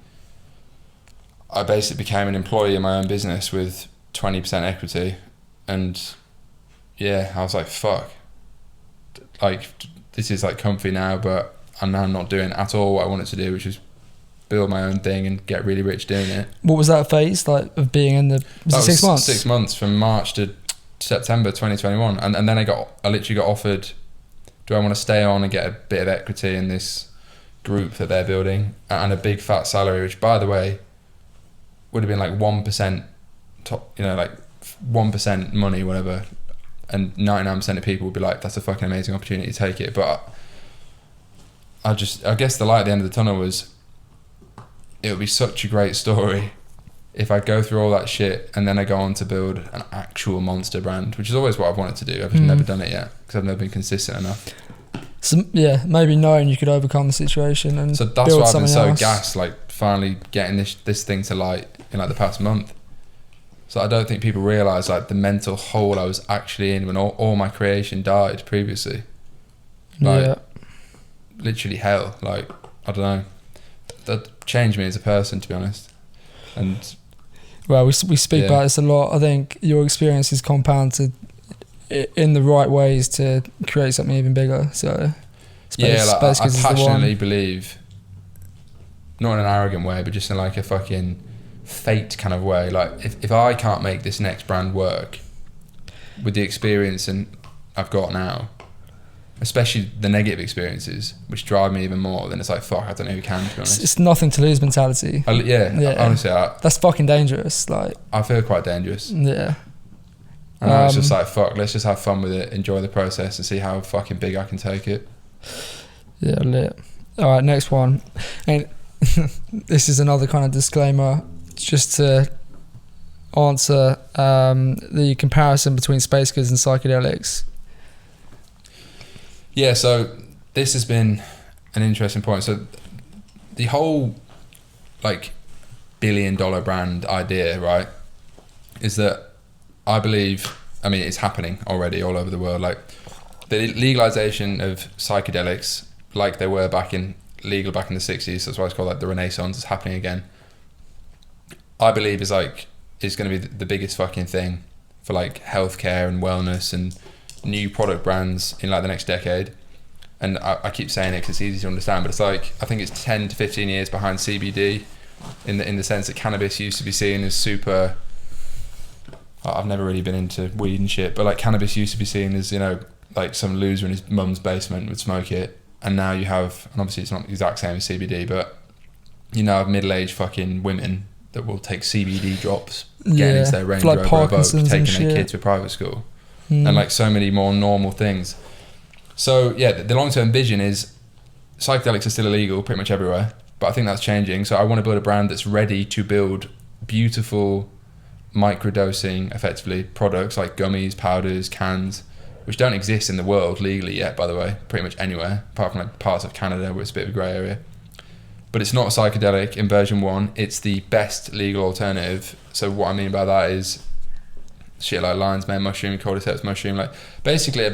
I basically became an employee in my own business with 20% equity, and yeah, I was like, fuck, like this is like comfy now, but I'm now not doing at all what I wanted to do, which is build my own thing and get really rich doing it. What was that phase like of being in the? Was it 6 months? 6 months, from March to September 2021, and then I literally got offered, do I want to stay on and get a bit of equity in this group that they're building, and a big fat salary, which by the way would have been like 1% top, like 1% money, whatever. And 99% of people would be like, that's a fucking amazing opportunity, to take it. But I guess the light at the end of the tunnel was, it would be such a great story if I go through all that shit and then I go on to build an actual monster brand, which is always what I've wanted to do. I've just never done it yet, because I've never been consistent enough. So yeah, maybe knowing you could overcome the situation and so that's build why I've been so else. gassed, like finally getting this thing to light in like the past month. So I don't think people realise like the mental hole I was actually in when all my creation died previously. Like, literally hell. Like, I don't know. That changed me as a person, to be honest. And well, we speak about this a lot. I think your experience is compounded in the right ways to create something even bigger. So I passionately believe, not in an arrogant way, but just in like a fucking fate kind of way. Like if I can't make this next brand work with the experience and I've got now, especially the negative experiences, which drive me even more, then it's like, fuck, I don't know who can, to be honest. It's nothing to lose mentality. Honestly, that's fucking dangerous. Like, I feel quite dangerous. Yeah. And now it's just like, fuck, let's just have fun with it, enjoy the process, and see how fucking big I can take it. Yeah, lit. All right, next one. And this is another kind of disclaimer, just to answer the comparison between space goods and psychedelics. Yeah, so this has been an interesting point. So the whole like $1 billion brand idea, right, is that I believe, I mean, it's happening already all over the world. Like the legalization of psychedelics, like they were legal back in the 60s, that's why it's called like the Renaissance, is happening again. I believe is going to be the biggest fucking thing for like healthcare and wellness and new product brands in like the next decade. And I keep saying it because it's easy to understand, but it's like, I think it's 10 to 15 years behind CBD in the sense that cannabis used to be seen as super, I've never really been into weed and shit, but like cannabis used to be seen as, you know, like some loser in his mum's basement would smoke it. And now you have, and obviously it's not the exact same as CBD, but you now have middle-aged fucking women that will take CBD drops, getting into their Range Rover Evoque, taking their kids to private school. And like so many more normal things. So yeah, the long-term vision is psychedelics are still illegal pretty much everywhere, but I think that's changing. So I want to build a brand that's ready to build beautiful microdosing, effectively, products like gummies, powders, cans, which don't exist in the world legally yet, by the way, pretty much anywhere, apart from like parts of Canada where it's a bit of a grey area. But it's not a psychedelic in version 1, it's the best legal alternative. So what I mean by that is shit like lion's mane mushroom, cordyceps mushroom, like basically a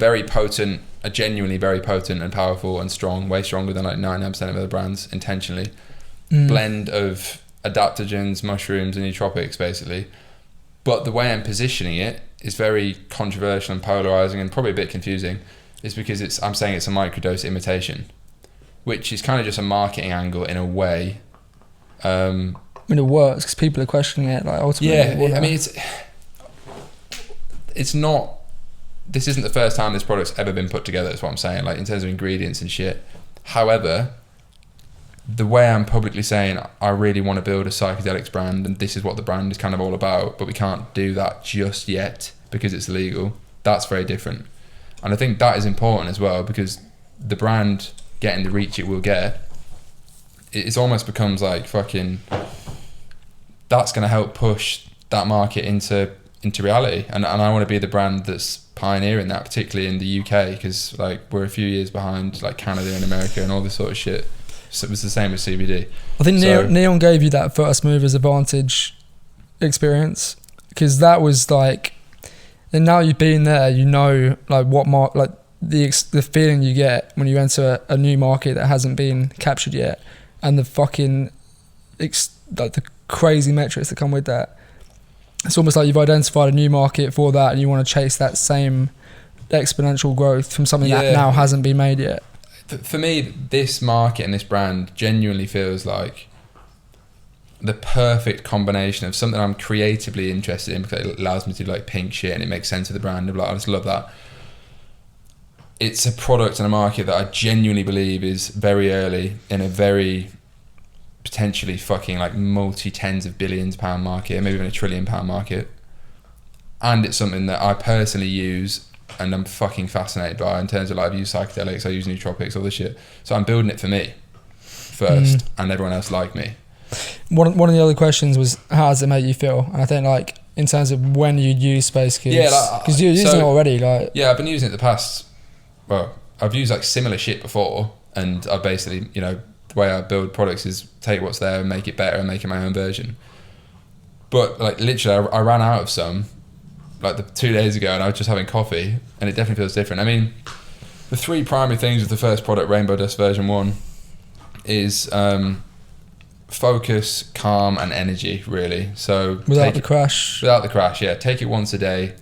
genuinely very potent and powerful and strong, way stronger than like 99% of other brands intentionally, blend of adaptogens, mushrooms and nootropics basically. But the way I'm positioning it is very controversial and polarizing and probably a bit confusing, is because I'm saying it's a microdose imitation, which is kind of just a marketing angle in a way. I mean, it works because people are questioning it, like ultimately. Yeah, I mean, it's not, this isn't the first time this product's ever been put together, is what I'm saying, like in terms of ingredients and shit. However, the way I'm publicly saying I really want to build a psychedelics brand and this is what the brand is kind of all about, but we can't do that just yet because it's illegal, that's very different. And I think that is important as well, because the brand getting the reach it will get, it almost becomes like fucking, that's going to help push that market into reality, and I want to be the brand that's pioneering that, particularly in the UK, because like we're a few years behind like Canada and America and all this sort of shit. So it was the same with CBD. I think Neon gave you that first movers advantage experience, because that was like, and now you've been there, you know, like like the feeling you get when you enter a new market that hasn't been captured yet, and the fucking like the crazy metrics that come with that. It's almost like you've identified a new market for that and you want to chase that same exponential growth from something that now hasn't been made yet. For me, this market and this brand genuinely feels like the perfect combination of something I'm creatively interested in, because it allows me to do like pink shit and it makes sense of the brand. Like, I just love that. It's a product and a market that I genuinely believe is very early in a very potentially fucking like multi-tens of billions pound market, maybe even £1 trillion market. And it's something that I personally use and I'm fucking fascinated by in terms of like, I've used psychedelics, I use nootropics, all this shit. So I'm building it for me first and everyone else like me. One of the other questions was, how does it make you feel? And I think like in terms of when you use Space Kids, because you're using it already, like. Yeah, I've been using it the past, well, I've used like similar shit before, and I basically, you know, the way I build products is take what's there and make it better and make it my own version. But like literally I ran out of some like 2 days ago and I was just having coffee and it definitely feels different. I mean, the 3 primary things with the first product, Rainbow Dust version 1, is focus, calm, and energy, really. So without the crash. Without the crash, yeah. Take it once a day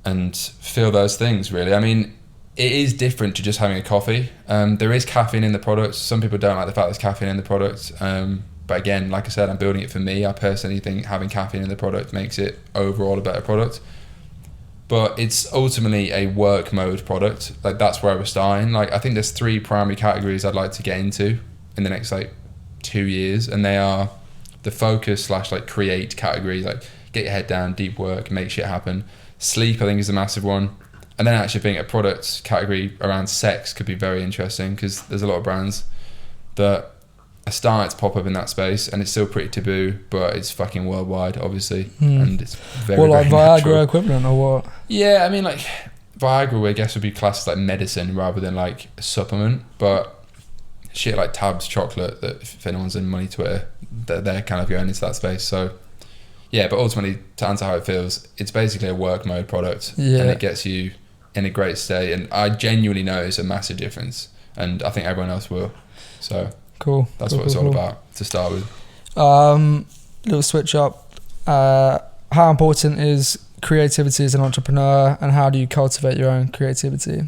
and feel those things, really. I mean, it is different to just having a coffee. There is caffeine in the product. Some people don't like the fact there's caffeine in the product. But again, like I said, I'm building it for me. I personally think having caffeine in the product makes it overall a better product. But it's ultimately a work mode product. Like, that's where I was starting. Like, I think there's 3 primary categories I'd like to get into in the next like 2 years, and they are the focus / like create category, like get your head down, deep work, make shit happen. Sleep, I think, is a massive one. And then actually think a product category around sex could be very interesting, because there's a lot of brands that are starting to pop up in that space, and it's still pretty taboo, but it's fucking worldwide, obviously, and it's very, well, like very Viagra natural. equivalent or what? Yeah, I mean, like Viagra, I guess, would be classed as like medicine rather than like a supplement, but shit like Tabs chocolate, that if anyone's in money Twitter, they're kind of going into that space. So yeah, but ultimately, to answer how it feels, it's basically a work mode product, and it gets you in a great state, and I genuinely notice a massive difference, and I think everyone else will. So cool. That's cool, what it's cool, all cool. about to start with. Little switch up. How important is creativity as an entrepreneur, and how do you cultivate your own creativity?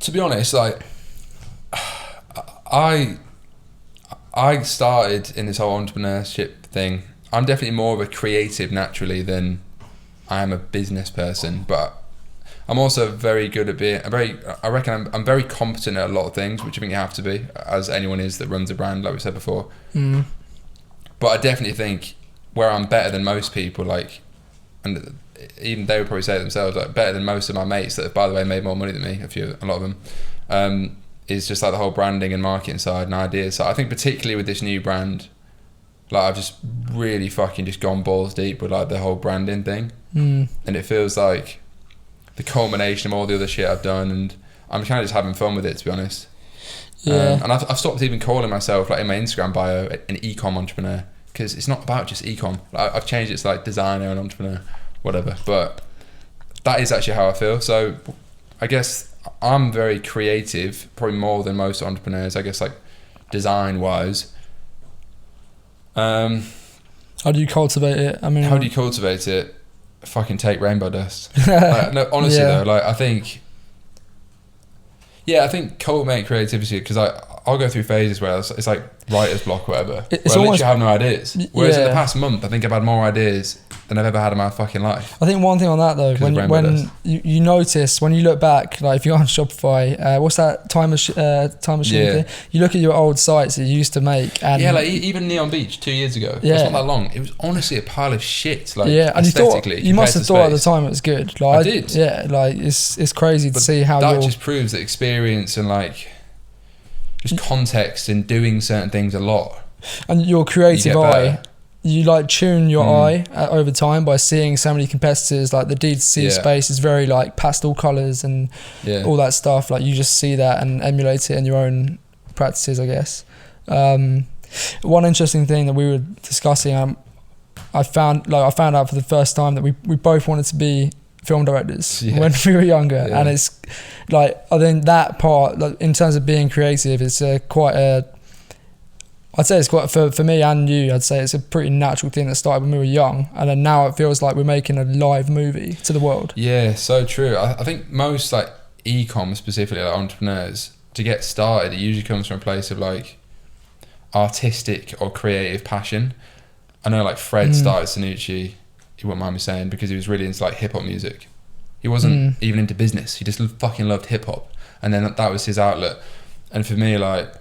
To be honest, like I started in this whole entrepreneurship thing. I'm definitely more of a creative naturally than I am a business person, but I'm also very good at being I reckon I'm very competent at a lot of things, which I think you have to be, as anyone is that runs a brand, like we said before. But I definitely think where I'm better than most people, like, and even they would probably say it themselves, like better than most of my mates that have, by the way, made more money than me, a lot of them, is just like the whole branding and marketing side and ideas. So I think particularly with this new brand, like I've just really fucking just gone balls deep with like the whole branding thing, and it feels like the culmination of all the other shit I've done, and I'm kind of just having fun with it, to be honest. And I've stopped even calling myself, like in my Instagram bio, an e-com entrepreneur, because it's not about just e-com. Like, I've changed it to like designer and entrepreneur, whatever, but that is actually how I feel. So I guess I'm very creative, probably more than most entrepreneurs, I guess, like design wise. How do you cultivate it? I mean, how do you cultivate it? Fucking take rainbow dust. Like, no, honestly though, like I think cultivate creativity, because I'll go through phases where it's like writer's block or whatever, it's where I almost, literally have no ideas. Whereas in the past month, I think I've had more ideas than I've ever had in my fucking life. I think one thing on that though, when you notice, when you look back, like if you're on Shopify, what's that time machine thing? You look at your old sites that you used to make, and like even Neon Beach 2 years ago, it's not that long. It was honestly a pile of shit. Like, and you must have thought at the time it was good. Like I did. Yeah, like it's crazy to see how that just proves that experience and like just context in doing certain things a lot, and your creative eye. You like tune your eye over time by seeing so many competitors. Like the D2C space is very like pastel colours and all that stuff. Like you just see that and emulate it in your own practices, I guess. One interesting thing that we were discussing, I found out for the first time that we both wanted to be film directors when we were younger, and it's like I think that part, like in terms of being creative, it's I'd say it's quite, for me and you, I'd say it's a pretty natural thing that started when we were young, and then now it feels like we're making a live movie to the world. Yeah, so true. I think most like e-com, specifically like entrepreneurs, to get started, it usually comes from a place of like artistic or creative passion. I know like Fred started Sanucci, he wouldn't mind me saying, because he was really into like hip hop music. He wasn't even into business, he just fucking loved hip hop, and then that was his outlet. And for me, like,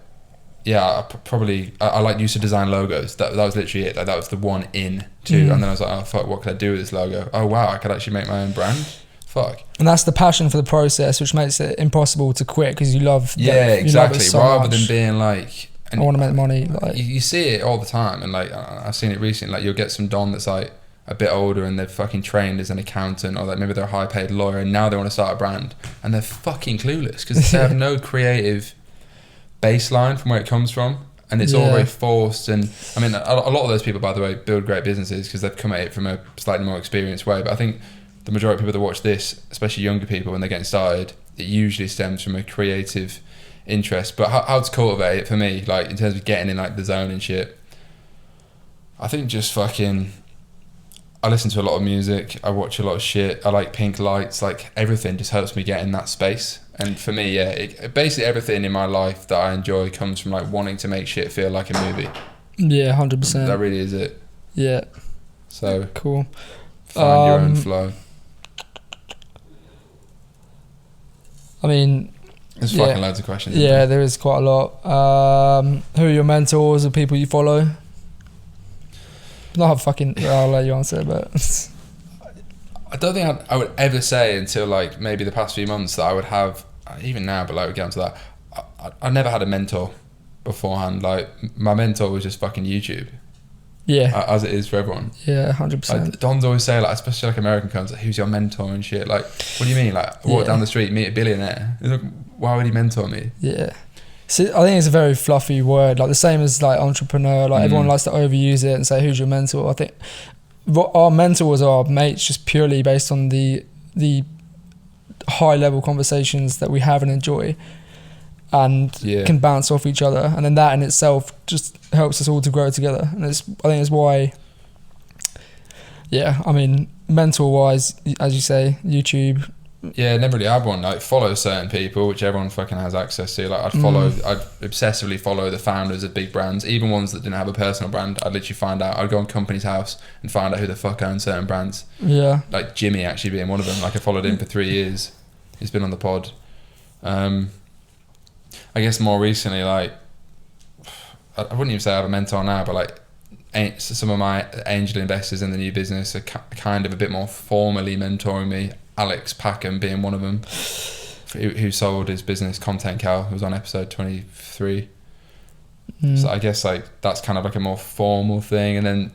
I like used to design logos. That was literally it. Like, that was the one in two. And then I was like, oh fuck, what could I do with this logo? Oh wow, I could actually make my own brand. Fuck. And that's the passion for the process, which makes it impossible to quit, because you love. Exactly. So rather much. than being like, I want to make money. Like you see it all the time, and like I've seen it recently. Like you'll get some don that's like a bit older and they're fucking trained as an accountant, or like maybe they're a high paid lawyer, and now they want to start a brand, and they're fucking clueless because they have no creative baseline from where it comes from. And it's all very forced. And I mean, a lot of those people, by the way, build great businesses because they've come at it from a slightly more experienced way. But I think the majority of people that watch this, especially younger people when they're getting started, it usually stems from a creative interest. But how to cultivate it for me, like in terms of getting in like the zone and shit, I think just fucking, I listen to a lot of music, I watch a lot of shit, I like pink lights, like everything just helps me get in that space. And for me, basically everything in my life that I enjoy comes from like wanting to make shit feel like a movie. Yeah, 100%. That really is it. Yeah. So cool. Find your own flow. I mean, there's fucking loads of questions. Yeah, there is quite a lot. Who are your mentors or people you follow? Not fucking. I'll let you answer, but I don't think I would ever say until like maybe the past few months that I would have, even now, but like we'll get onto that. I never had a mentor beforehand. Like my mentor was just fucking YouTube. Yeah, as it is for everyone. Yeah, 100%. Like, Don's always say, like, especially like American cunts, like, who's your mentor and shit. Like, what do you mean? Like, walk down the street, meet a billionaire. Like, why would he mentor me? Yeah. See, I think it's a very fluffy word, like the same as like entrepreneur. Like everyone likes to overuse it and say, "Who's your mentor?" I think our mentors are mates, just purely based on the high level conversations that we have and enjoy, and can bounce off each other, and then that in itself just helps us all to grow together. And I think it's why. Yeah, I mean, mentor wise, as you say, YouTube. Yeah, never really had one. Like, follow certain people, which everyone fucking has access to. Like, I'd obsessively follow the founders of big brands, even ones that didn't have a personal brand. I'd literally find out. I'd go on Company's House and find out who the fuck owned certain brands. Yeah. Like Jimmy actually being one of them. Like, I followed him for 3 years. He's been on the pod. I guess more recently, like, I wouldn't even say I have a mentor now, but like, some of my angel investors in the new business are kind of a bit more formally mentoring me. Alex Packham being one of them, who sold his business Content Cow, who was on episode 23. So I guess like that's kind of like a more formal thing. And then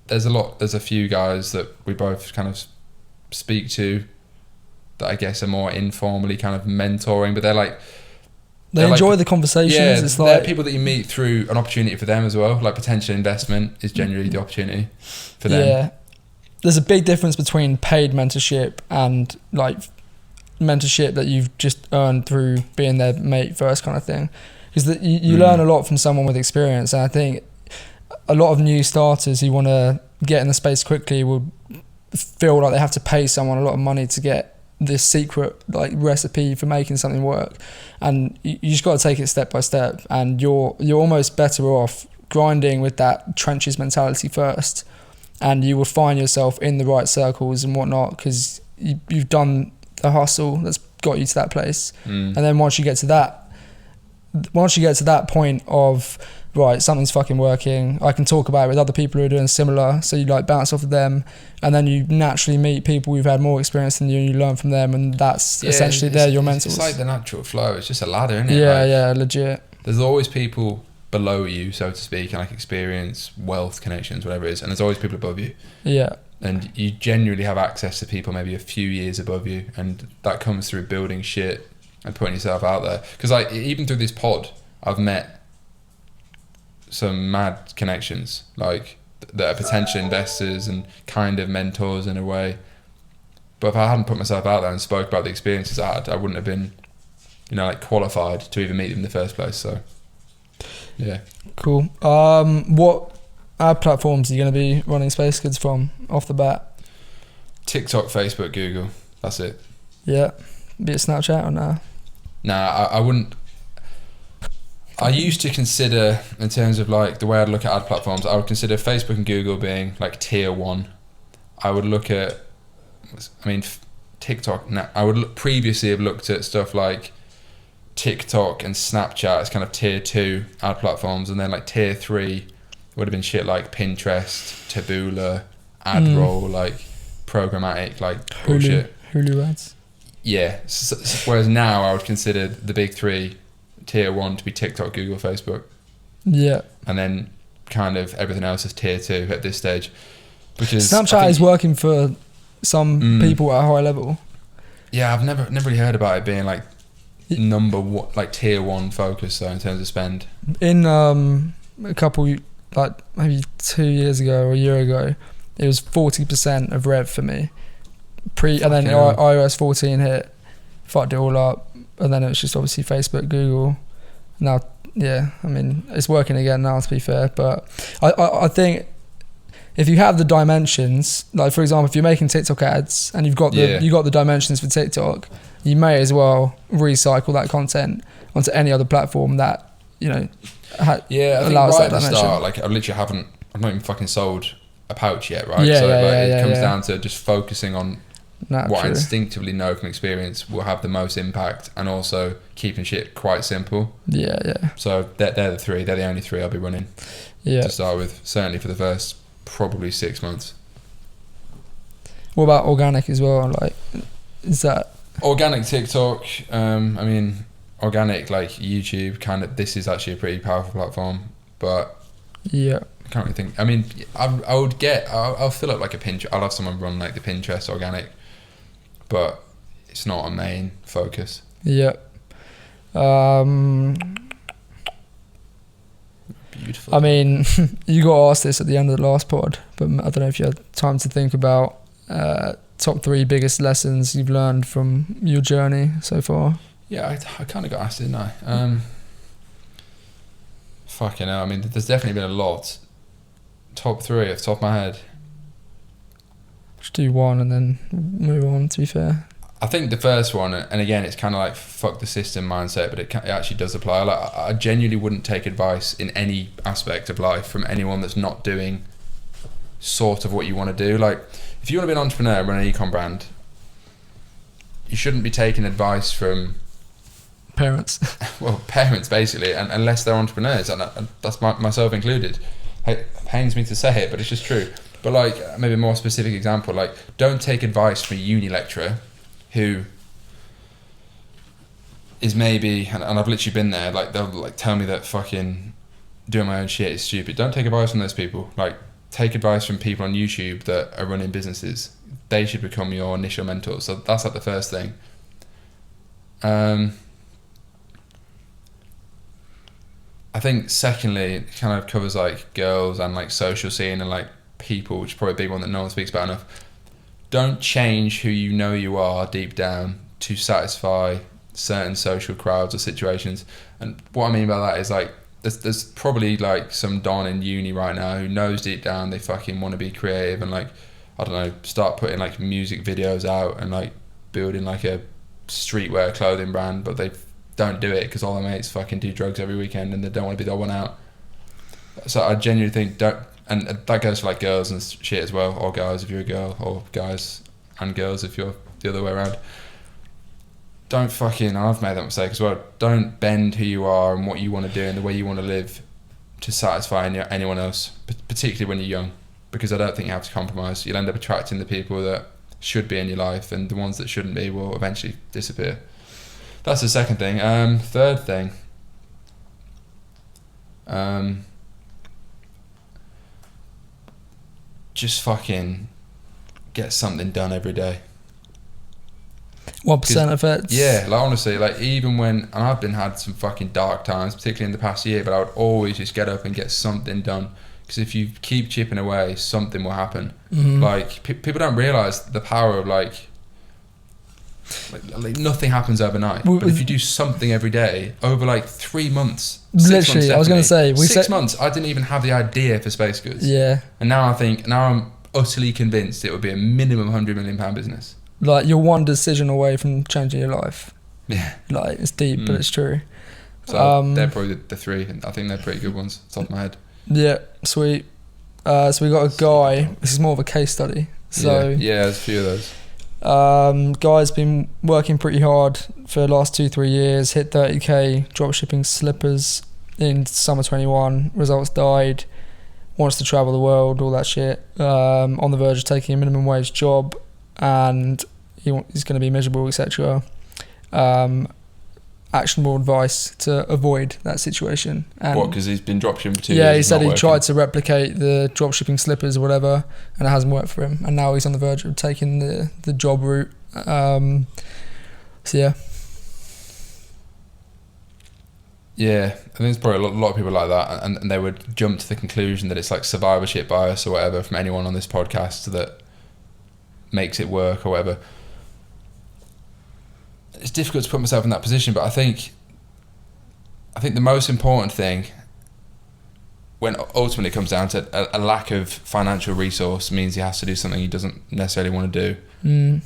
there's a few guys that we both kind of speak to that I guess are more informally kind of mentoring, but they enjoy the conversations. Yeah, it's they're people that you meet through an opportunity for them as well. Like potential investment is generally the opportunity for them. Yeah. There's a big difference between paid mentorship and like mentorship that you've just earned through being their mate first kind of thing. Because that you learn a lot from someone with experience, and I think a lot of new starters who want to get in the space quickly will feel like they have to pay someone a lot of money to get this secret like recipe for making something work, and you just got to take it step by step, and you're almost better off grinding with that trenches mentality first, and you will find yourself in the right circles and whatnot because you've done the hustle that's got you to that place. And then once you get to that point of right, something's fucking working, I can talk about it with other people who are doing similar, so you like bounce off of them, and then you naturally meet people who've had more experience than you and you learn from them, and that's essentially they're your mentors. It's like the natural flow. It's just a ladder, isn't it? Yeah, legit. There's always people below you, so to speak, and like experience, wealth, connections, whatever it is, and there's always people above you. Yeah. And you genuinely have access to people maybe a few years above you, and that comes through building shit and putting yourself out there. Because like even through this pod, I've met some mad connections, like that are potential investors and kind of mentors in a way. But if I hadn't put myself out there and spoke about the experiences I had, I wouldn't have been, like qualified to even meet them in the first place. So. Yeah. Cool. What ad platforms are you going to be running Space Goods from off the bat? TikTok, Facebook, Google. That's it. Yeah. Be it Snapchat or nah? Nah, I wouldn't. I used to consider, in terms of like the way I'd look at ad platforms, I would consider Facebook and Google being like tier 1. I would look at, TikTok. Nah, I would previously have looked at stuff like TikTok and Snapchat as kind of tier 2 ad platforms, and then like tier 3 would have been shit like Pinterest, Taboola, AdRoll, like programmatic, like bullshit. Hulu ads. Yeah. Whereas now I would consider the big 3 tier 1 to be TikTok, Google, Facebook. Yeah. And then kind of everything else is tier 2 at this stage. Which is Snapchat is working for some people at a high level. Yeah, I've never really heard about it being like number 1, like tier 1 focus though in terms of spend. In a couple, like maybe 2 years ago or a year ago, it was 40% of rev for me. And then iOS 14 hit, fucked it all up, and then it was just obviously Facebook, Google. Now, yeah, I mean, it's working again now, to be fair. But I think if you have the dimensions, like for example, if you're making TikTok ads and you've got the dimensions for TikTok, you may as well recycle that content onto any other platform that, you know, I think allows right that at the dimension. start, like I've not even fucking sold a pouch yet, right? It comes down to just focusing on what I Naturally. instinctively know from experience will have the most impact, and also keeping shit quite simple. Yeah. So they're the three. They're the only three I'll be running to start with. Certainly for the first probably 6 months. What about organic as well? Like, is that Organic TikTok? I mean, organic like YouTube. Kind of. This is actually a pretty powerful platform, but yeah. I can't really think. I mean, I'll fill up like a Pinterest. I'll have someone run like the Pinterest organic, but it's not a main focus. Yeah. Beautiful. I mean, you got asked this at the end of the last pod, but I don't know if you had time to think about top 3 biggest lessons you've learned from your journey so far. Yeah, I kind of got asked, didn't I? Fucking hell. I mean, there's definitely been a lot. Top 3 off the top of my head. Just do one and then move on, to be fair. I think the first one, and again, it's kind of like fuck the system mindset, but it actually does apply. Like, I genuinely wouldn't take advice in any aspect of life from anyone that's not doing sort of what you want to do. Like, if you want to be an entrepreneur and run an e-com brand, you shouldn't be taking advice from Parents. well, parents basically, and unless they're entrepreneurs, and that's myself included. It pains me to say it, but it's just true. But like, maybe a more specific example, like, don't take advice from a uni lecturer who is maybe, and I've literally been there, like, they'll like tell me that fucking doing my own shit is stupid. Don't take advice from those people. Like, take advice from people on YouTube that are running businesses. They should become your initial mentors. So that's like the first thing. I think secondly, it kind of covers like girls and like social scene and like people, which is probably a big one that no one speaks about enough. Don't change who you know you are deep down to satisfy certain social crowds or situations. And what I mean by that is like, there's probably like some don in uni right now who knows deep down they fucking want to be creative and like, I don't know, start putting like music videos out and like building like a streetwear clothing brand, but they don't do it because all their mates fucking do drugs every weekend and they don't want to be the one out. So I genuinely think don't, and that goes for like girls and shit as well, or guys if you're a girl, or guys and girls if you're the other way around. Don't fucking, I've made that mistake as well, don't bend who you are and what you want to do and the way you want to live to satisfy anyone else, particularly when you're young, because I don't think you have to compromise. You'll end up attracting the people that should be in your life, and the ones that shouldn't be will eventually disappear. That's the second thing. Third thing, just fucking get something done every day. 1% effects. Yeah, like honestly, like even when, and I've had some fucking dark times, particularly in the past year, but I would always just get up and get something done. Because if you keep chipping away, something will happen. Mm-hmm. Like people don't realise the power of like nothing happens overnight. But if you do something every day over like 3 months, 6 literally, months, I was going to say, 6 months, I didn't even have the idea for Space Goods. Yeah. And now I'm utterly convinced it would be a minimum £100 million business. Like, you're one decision away from changing your life. Yeah. Like, it's deep, but it's true. So they're probably the three. I think they're pretty good ones, off the top of my head. Yeah, sweet. So we got a guy, this is more of a case study. So yeah, there's a few of those. Guy's been working pretty hard for the last 2-3 years, hit 30k dropshipping slippers in summer 21, results died, wants to travel the world, all that shit, on the verge of taking a minimum wage job, and he's going to be miserable, etc. Actionable advice to avoid that situation. And what, because he's been dropshipping for 2 years? Yeah, he said he tried to replicate the dropshipping slippers or whatever, and it hasn't worked for him, and now he's on the verge of taking the job route. So yeah, I think there's probably a lot of people like that, and they would jump to the conclusion that it's like survivorship bias or whatever from anyone on this podcast that makes it work or whatever. It's difficult to put myself in that position, but I think I think the most important thing, when ultimately it comes down to a lack of financial resource, means he has to do something he doesn't necessarily want to do.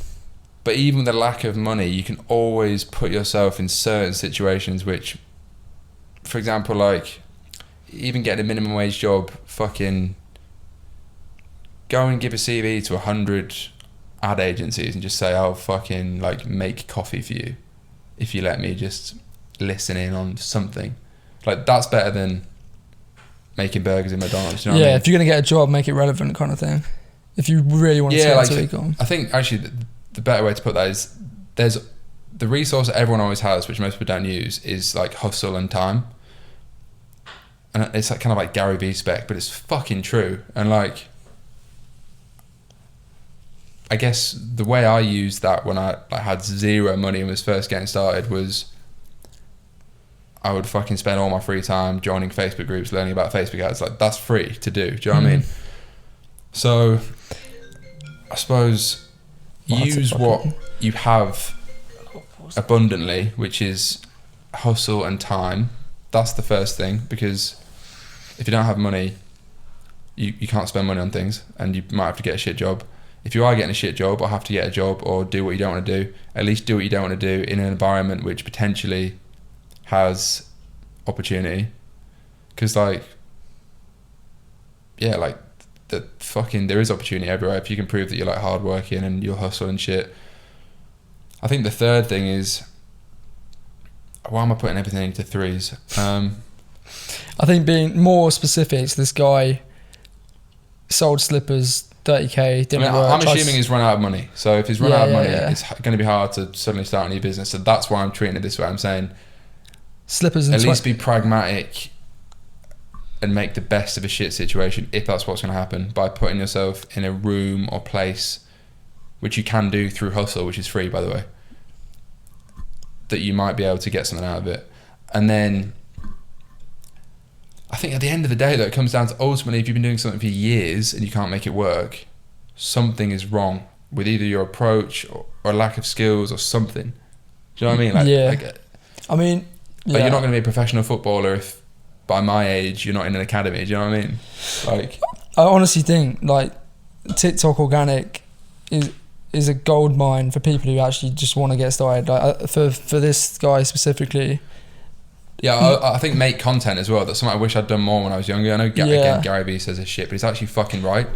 But even with the lack of money, you can always put yourself in certain situations which, for example, like even getting a minimum wage job, fucking go and give a CV to 100 ad agencies and just say, I'll fucking like make coffee for you if you let me just listen in on something. Like, that's better than making burgers in McDonald's. You know what I mean? If you're gonna get a job, make it relevant, kind of thing. If you really want to get into e-com. I think actually the better way to put that is, there's the resource that everyone always has, which most people don't use, is like hustle and time. And it's like kind of like Gary Vee spec, but it's fucking true. And like, I guess the way I used that when I like had zero money and was first getting started was, I would fucking spend all my free time joining Facebook groups, learning about Facebook ads. Like, that's free to do. Do you know what I mean? So I suppose use what you have abundantly, which is hustle and time. That's the first thing, because if you don't have money, you can't spend money on things, and you might have to get a shit job. If you are getting a shit job or have to get a job or do what you don't want to do, at least do what you don't want to do in an environment which potentially has opportunity. Because like, yeah, like there is opportunity everywhere if you can prove that you're like hardworking and you'll hustle and shit. I think the third thing is, why am I putting everything into threes? I think being more specific, this guy sold slippers, 30k, didn't work. I'm assuming he's run out of money. So if he's run out of money, it's going to be hard to suddenly start a new business. So that's why I'm treating it this way. I'm saying slippers and at least be pragmatic and make the best of a shit situation, if that's what's going to happen, by putting yourself in a room or place, which you can do through hustle, which is free, by the way, that you might be able to get something out of it. And then I think at the end of the day, though, it comes down to, ultimately, if you've been doing something for years and you can't make it work, something is wrong with either your approach or lack of skills or something. Do you know what I mean? You're not going to be a professional footballer if by my age you're not in an academy. Do you know what I mean? Like, I honestly think like TikTok organic is a gold mine for people who actually just want to get started. Like for this guy specifically. Yeah, I think make content as well. That's something I wish I'd done more when I was younger. I know again, Gary Vee says this shit, but he's actually fucking right.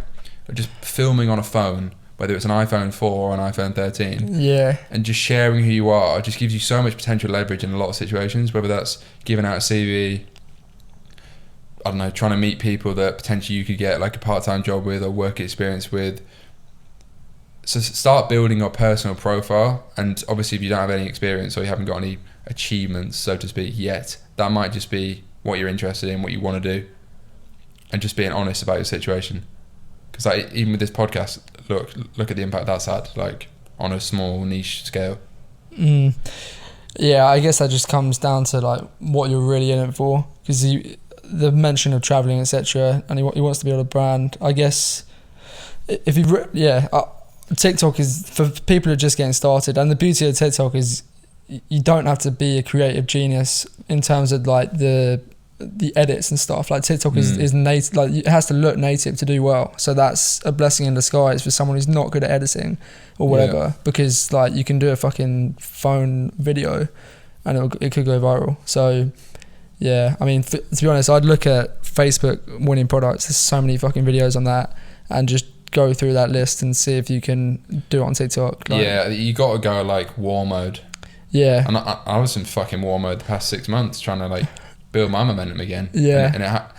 Just filming on a phone, whether it's an iPhone 4 or an iPhone 13, and just sharing who you are, just gives you so much potential leverage in a lot of situations. Whether that's giving out a CV, I don't know, trying to meet people that potentially you could get like a part-time job with or work experience with. So start building your personal profile, and obviously if you don't have any experience or you haven't got any achievements, so to speak, yet, that might just be what you're interested in, what you want to do, and just being honest about your situation. Because like, even with this podcast, look at the impact that's had, like on a small niche scale. Yeah, I guess that just comes down to like what you're really in it for, because the mention of traveling, etc., and he wants to build a brand. I guess if TikTok is for people who are just getting started, and the beauty of TikTok is you don't have to be a creative genius in terms of like the edits and stuff. Like TikTok is native, like it has to look native to do well. So that's a blessing in disguise for someone who's not good at editing or whatever, because like you can do a fucking phone video and it could go viral. So yeah, I mean, to be honest, I'd look at Facebook winning products. There's so many fucking videos on that, and just go through that list and see if you can do it on TikTok. Like, yeah, you got to go like war mode. Yeah, and I was in fucking war mode the past 6 months trying to like build my momentum again. Yeah,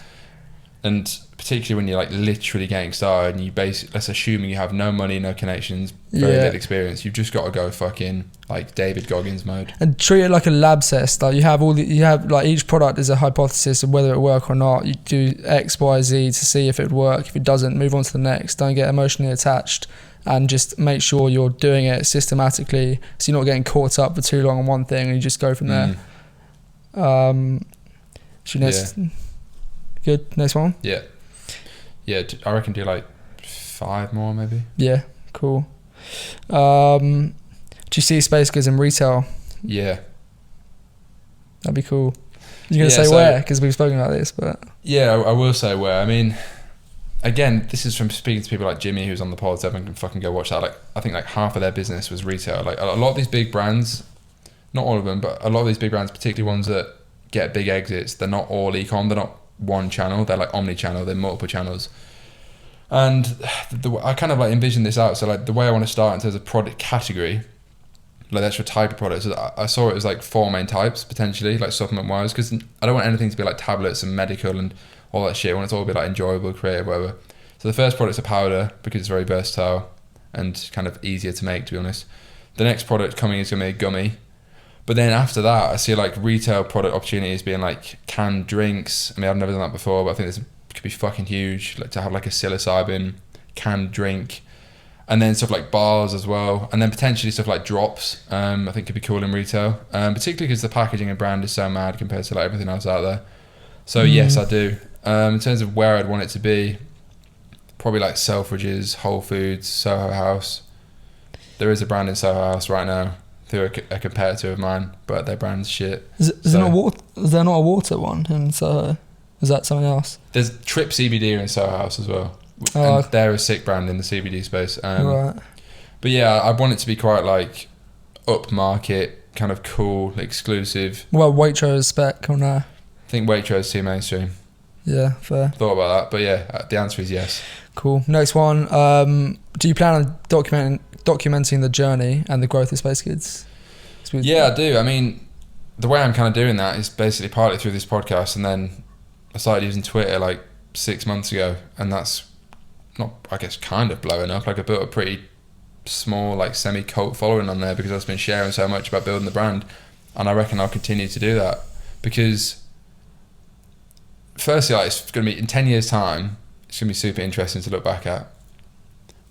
and particularly when you're like literally getting started and you let's assuming you have no money, no connections, very little experience, you've just got to go fucking like David Goggins mode and treat it like a lab test. Like you have like each product is a hypothesis of whether it work or not. You do X, Y, Z to see if it would work. If it doesn't, move on to the next. Don't get emotionally attached, and just make sure you're doing it systematically, so you're not getting caught up for too long on one thing, and you just go from there. Good. Next one. Yeah, I reckon do like 5 more maybe. Yeah, cool. Do you see space goods in retail? Yeah, that'd be cool. You're going to say where? Because we've spoken about this, but... Yeah, I will say where. I mean, again, this is from speaking to people like Jimmy, who's on the pod, so everyone can fucking go watch that. Like, I think like half of their business was retail. Like, a lot of these big brands, not all of them, but a lot of these big brands, particularly ones that get big exits, they're not all e-com, they're not one channel, they're like omni-channel, they're multiple channels. And I kind of like envision this out. So like the way I want to start in terms of product category, like the actual type of products, I saw it as like 4 main types potentially, like supplement wise, because I don't want anything to be like tablets and medical and all that shit. I want it to all be like enjoyable, creative, whatever. So the first product's a powder because it's very versatile and kind of easier to make, to be honest. The next product coming is going to be a gummy. But then after that, I see like retail product opportunities being like canned drinks. I mean, I've never done that before, but I think this could be fucking huge. Like to have like a psilocybin canned drink, and then stuff like bars as well, and then potentially stuff like drops. I think could be cool in retail, particularly because the packaging and brand is so mad compared to like everything else out there. So yes, I do. In terms of where I'd want it to be, probably like Selfridges, Whole Foods, Soho House. There is a brand in Soho House right now through a competitor of mine, but their brand's shit. Is there not a water one in Soho? Is that something else? There's Trip CBD in Soho House as well. And they're a sick brand in the CBD space. Right. But yeah, I want it to be quite like upmarket, kind of cool, exclusive. Well, Waitrose spec or no? I think Waitrose is too mainstream. Yeah, fair. Thought about that, but yeah, the answer is yes. Cool. Next one. Do you plan on documenting the journey and the growth of Space Kids? Yeah, I do. I mean, the way I'm kind of doing that is basically partly through this podcast, and then I started using Twitter like 6 months ago, and that's not, I guess, kind of blowing up. Like I built a pretty small, like semi-cult following on there because I've been sharing so much about building the brand, and I reckon I'll continue to do that because firstly, like, it's going to be in 10 years time, it's going to be super interesting to look back at.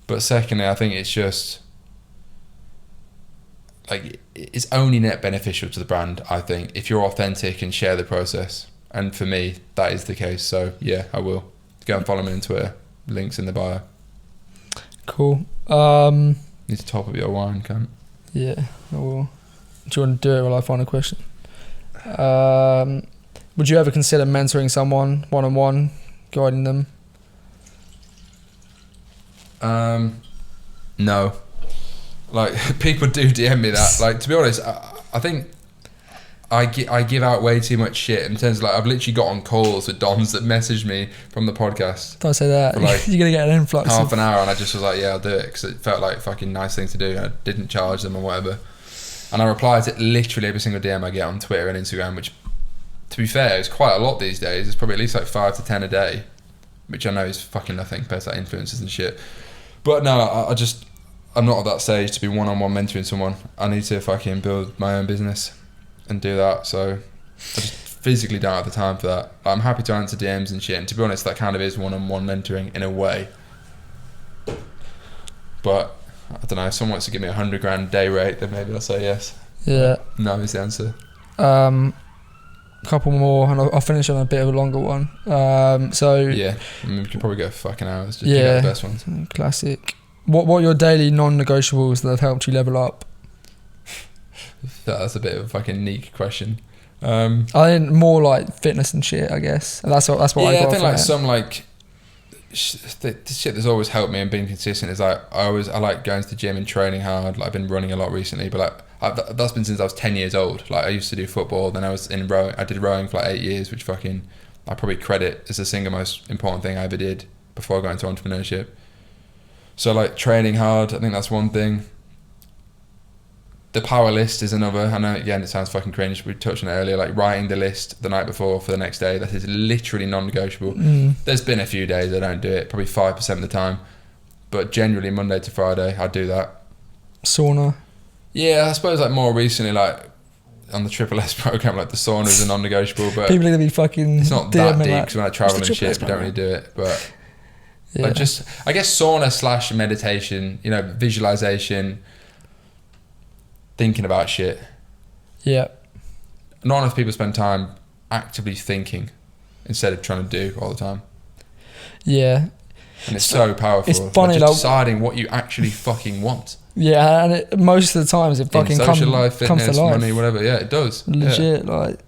But secondly, I think it's just like it's only net beneficial to the brand, I think, if you're authentic and share the process. And for me, that is the case. So yeah, I will. Go and follow me on Twitter. Links in the bio. Cool. Need to top up your wine, cunt. Yeah, I will. Do you want to do it while I find a question? Would you ever consider mentoring someone one-on-one, guiding them? No. Like, people do DM me that. Like, to be honest, I think I give out way too much shit in terms of, like, I've literally got on calls with Doms that messaged me from the podcast. Don't say that. Like, you're going to get an influx. Half an hour, and I just was like, yeah, I'll do it, because it felt like a fucking nice thing to do, and I didn't charge them or whatever. And I reply to literally every single DM I get on Twitter and Instagram, which, to be fair, is quite a lot these days. It's probably at least like 5 to 10 a day, which I know is fucking nothing compared to like influencers and shit. But no, I'm not at that stage to be one-on-one mentoring someone. I need to fucking build my own business and do that. So I just physically don't have the time for that. I'm happy to answer DMs and shit. And to be honest, that kind of is one-on-one mentoring in a way. But I don't know, if someone wants to give me $100,000 day rate, then maybe I'll say yes. Yeah. No is the answer. Couple more, and I'll finish on a bit of a longer one. So yeah, I mean, we could probably go for fucking hours. Just pick out the best ones. Classic. What are your daily non-negotiables that have helped you level up? That's a bit of a fucking unique question. I think more like fitness and shit, I guess. And that's what I got. Yeah, I think like some like the shit that's always helped me and been consistent is like I like going to the gym and training hard. Like I've been running a lot recently, but like that's been since I was 10 years old. Like I used to do football, then I was in rowing. I did rowing for like 8 years, which fucking I probably credit as the single most important thing I ever did before going to entrepreneurship. So like training hard, I think that's one thing. The power list is another. I know, again, it sounds fucking cringe. We touched on it earlier, like writing the list the night before for the next day. That is literally non-negotiable. There's been a few days I don't do it, probably 5% of the time, but generally Monday to Friday I do that. Sauna. Yeah, I suppose like more recently, like on the Triple S program, like the sauna is a non-negotiable. But people are gonna be fucking. It's not that deep because when I travel and shit, we don't really do it. But yeah. I guess sauna / meditation, you know, visualization, thinking about shit. Yeah. Not enough people spend time actively thinking instead of trying to do all the time. Yeah. And it's so powerful. It's funny, like just like, deciding what you actually fucking want. Yeah, and most of the times it fucking social life, comes fitness, to life. money, whatever. Yeah, it does. Legit, like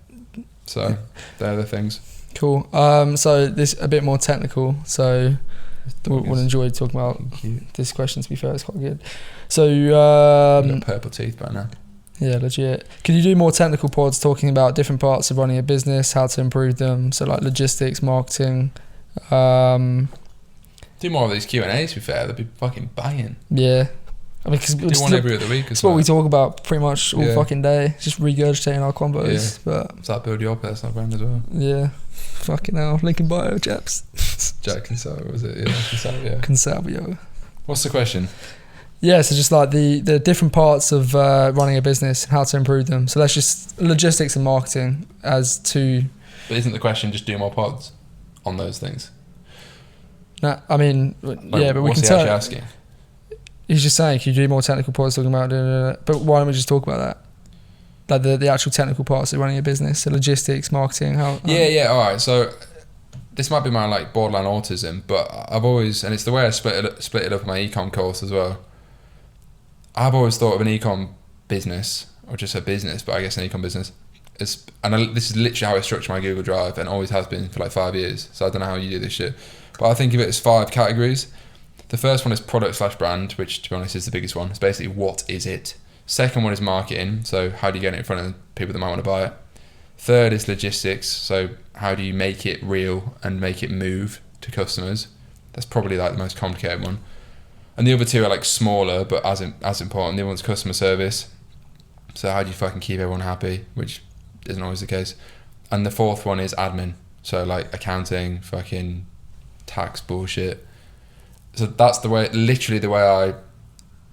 So they're the things. Cool. So this a bit more technical. So we'll enjoy talking about this question. To be fair, it's quite good. So got purple teeth by now. Yeah, legit. Can you do more technical pods talking about different parts of running a business, how to improve them? So like logistics, marketing. Do more of these Q&As, to be fair. They'd be fucking banging. Yeah. I mean, cause do one every other week. It's what we talk about pretty much all fucking day. Just regurgitating our combos. Yeah. But does that build your personal brand as well? Yeah. Fucking hell. Link in bio, chaps. Jack Consalvo, was it? Yeah, Consalvo. Consalvo. What's the question? Yeah, so just like the different parts of running a business and how to improve them. So that's just logistics and marketing as two. But isn't the question just do more pods on those things? No, I mean, yeah, but we can tell. What's he actually asking? He's just saying, can you do more technical parts talking about it? But why don't we just talk about that? Like the actual technical parts of running a business, so logistics, marketing, how... Yeah, all right. So this might be my like borderline autism, but I've always, and it's the way I split it up in my ecom course as well. I've always thought of an ecom business, or just a business, but I guess an ecom business, this is literally how I structure my Google Drive, and always has been for like 5 years. So I don't know how you do this shit, but I think of it as 5 categories. The first one is product/brand, which to be honest is the biggest one. It's basically what is it. Second one is marketing, so how do you get it in front of people that might want to buy it. Third is logistics, so how do you make it real and make it move to customers. That's probably like the most complicated one. And the other two are like smaller but as important. The other one's customer service, so how do you fucking keep everyone happy, which isn't always the case. And the fourth one is admin, so like accounting, fucking tax bullshit. So that's literally the way I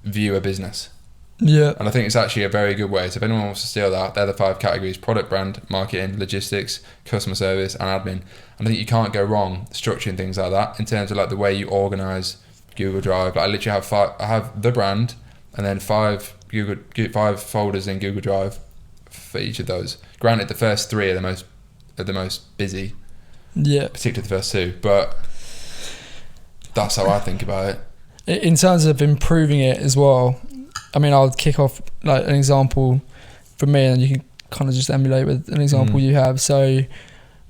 view a business. Yeah. And I think it's actually a very good way. So if anyone wants to steal that, they're the 5 categories: product, brand, marketing, logistics, customer service, and admin. And I think you can't go wrong structuring things like that in terms of like the way you organize Google Drive. Like I literally have 5. I have the brand and then 5 folders in Google Drive for each of those. Granted, the first 3 are the most busy. Yeah. Particularly the first 2, but that's how I think about it. In terms of improving it as well, I mean, I'll kick off like an example from me, and you can kind of just emulate with an example you have. So,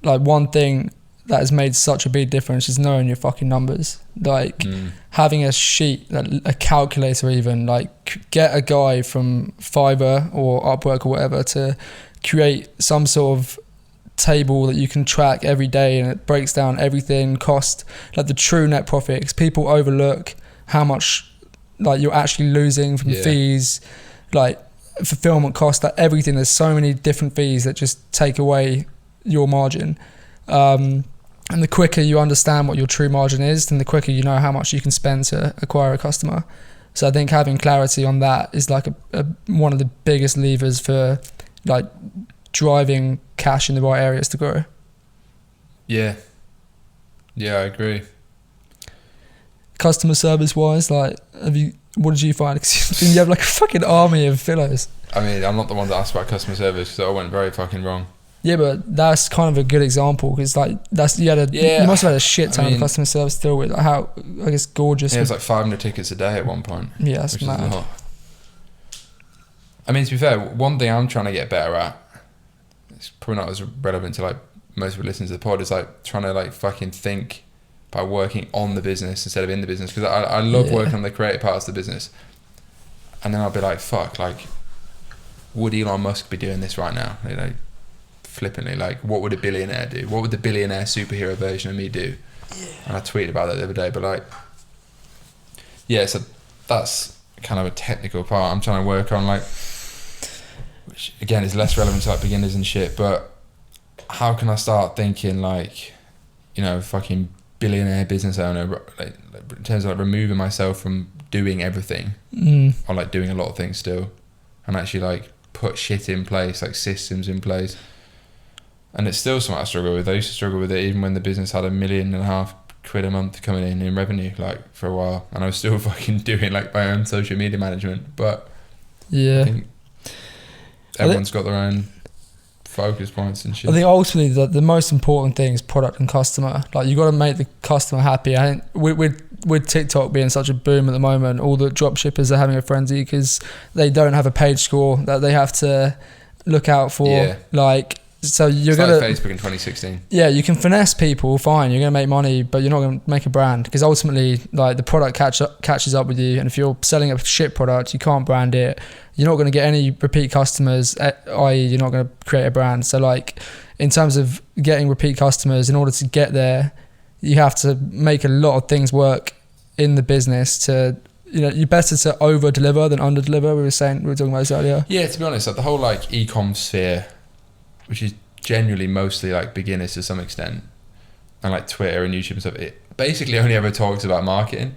like one thing that has made such a big difference is knowing your fucking numbers. Like having a sheet, a calculator even, like get a guy from Fiverr or Upwork or whatever to create some sort of table that you can track every day, and it breaks down everything, cost, like the true net profit, because people overlook how much like you're actually losing from fees, like fulfillment costs, like everything. There's so many different fees that just take away your margin, and the quicker you understand what your true margin is, then the quicker you know how much you can spend to acquire a customer. So I think having clarity on that is like one of the biggest levers for like driving cash in the right areas to grow. Yeah, I agree. Customer service wise, like what did you find? You have like a fucking army of fellows. I mean, I'm not the one that asked about customer service because I went very fucking wrong. Yeah, but that's kind of a good example because like you must have had a shit ton of customer service to deal with. Like how, I guess, gorgeous. Yeah, it was like 500 tickets a day at one point. Yeah, that's mad. I mean, to be fair, one thing I'm trying to get better at, it's probably not as relevant to like most people listening to the pod, is like trying to like fucking think by working on the business instead of in the business, because I love working on the creative parts of the business, and then I'll be like, fuck, like would Elon Musk be doing this right now? Like flippantly, like what would a billionaire do? What would the billionaire superhero version of me do? And I tweeted about that the other day, but like so that's kind of a technical part I'm trying to work on, like, which again is less relevant to like beginners and shit, but how can I start thinking like, you know, fucking billionaire business owner, like in terms of like removing myself from doing everything or like doing a lot of things still, and actually like put shit in place, like systems in place. And it's still something I struggle with. I used to struggle with it even when the business had $1.5 million a month coming in revenue, like for a while, and I was still fucking doing like my own social media management. But I think everyone's got their own focus points and shit. I think ultimately the most important thing is product and customer. Like you got to make the customer happy. I think with TikTok being such a boom at the moment, all the drop shippers are having a frenzy because they don't have a page score that they have to look out for. Like So you're Started gonna Facebook in 2016. Yeah, you can finesse people, fine. You're gonna make money, but you're not gonna make a brand because ultimately, like the product catches up with you. And if you're selling a shit product, you can't brand it. You're not gonna get any repeat customers, i.e., you're not gonna create a brand. So like, in terms of getting repeat customers, in order to get there, you have to make a lot of things work in the business to, you're better to over deliver than under deliver. We were talking about this earlier. Yeah, to be honest, like the whole like e-com sphere, which is genuinely mostly like beginners to some extent, and like Twitter and YouTube and stuff, it basically only ever talks about marketing.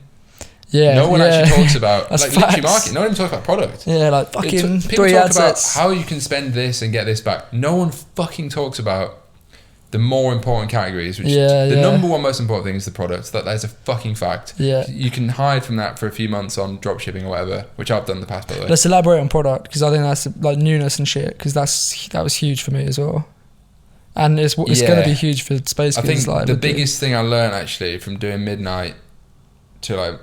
Yeah, no one actually talks about like literally marketing. No one even talks about product. Yeah, like fucking people 3 talk assets. about how you can spend this and get this back. No one fucking talks about the more important categories, which the number one most important thing is the product. That is a fucking fact. Yeah, you can hide from that for a few months on dropshipping or whatever, which I've done in the past, by the way. Let's elaborate on product because I think that's like newness and shit. Because that was huge for me as well, and it's going to be huge for Space Goods. I think like, the biggest thing I learned actually from doing Midnight to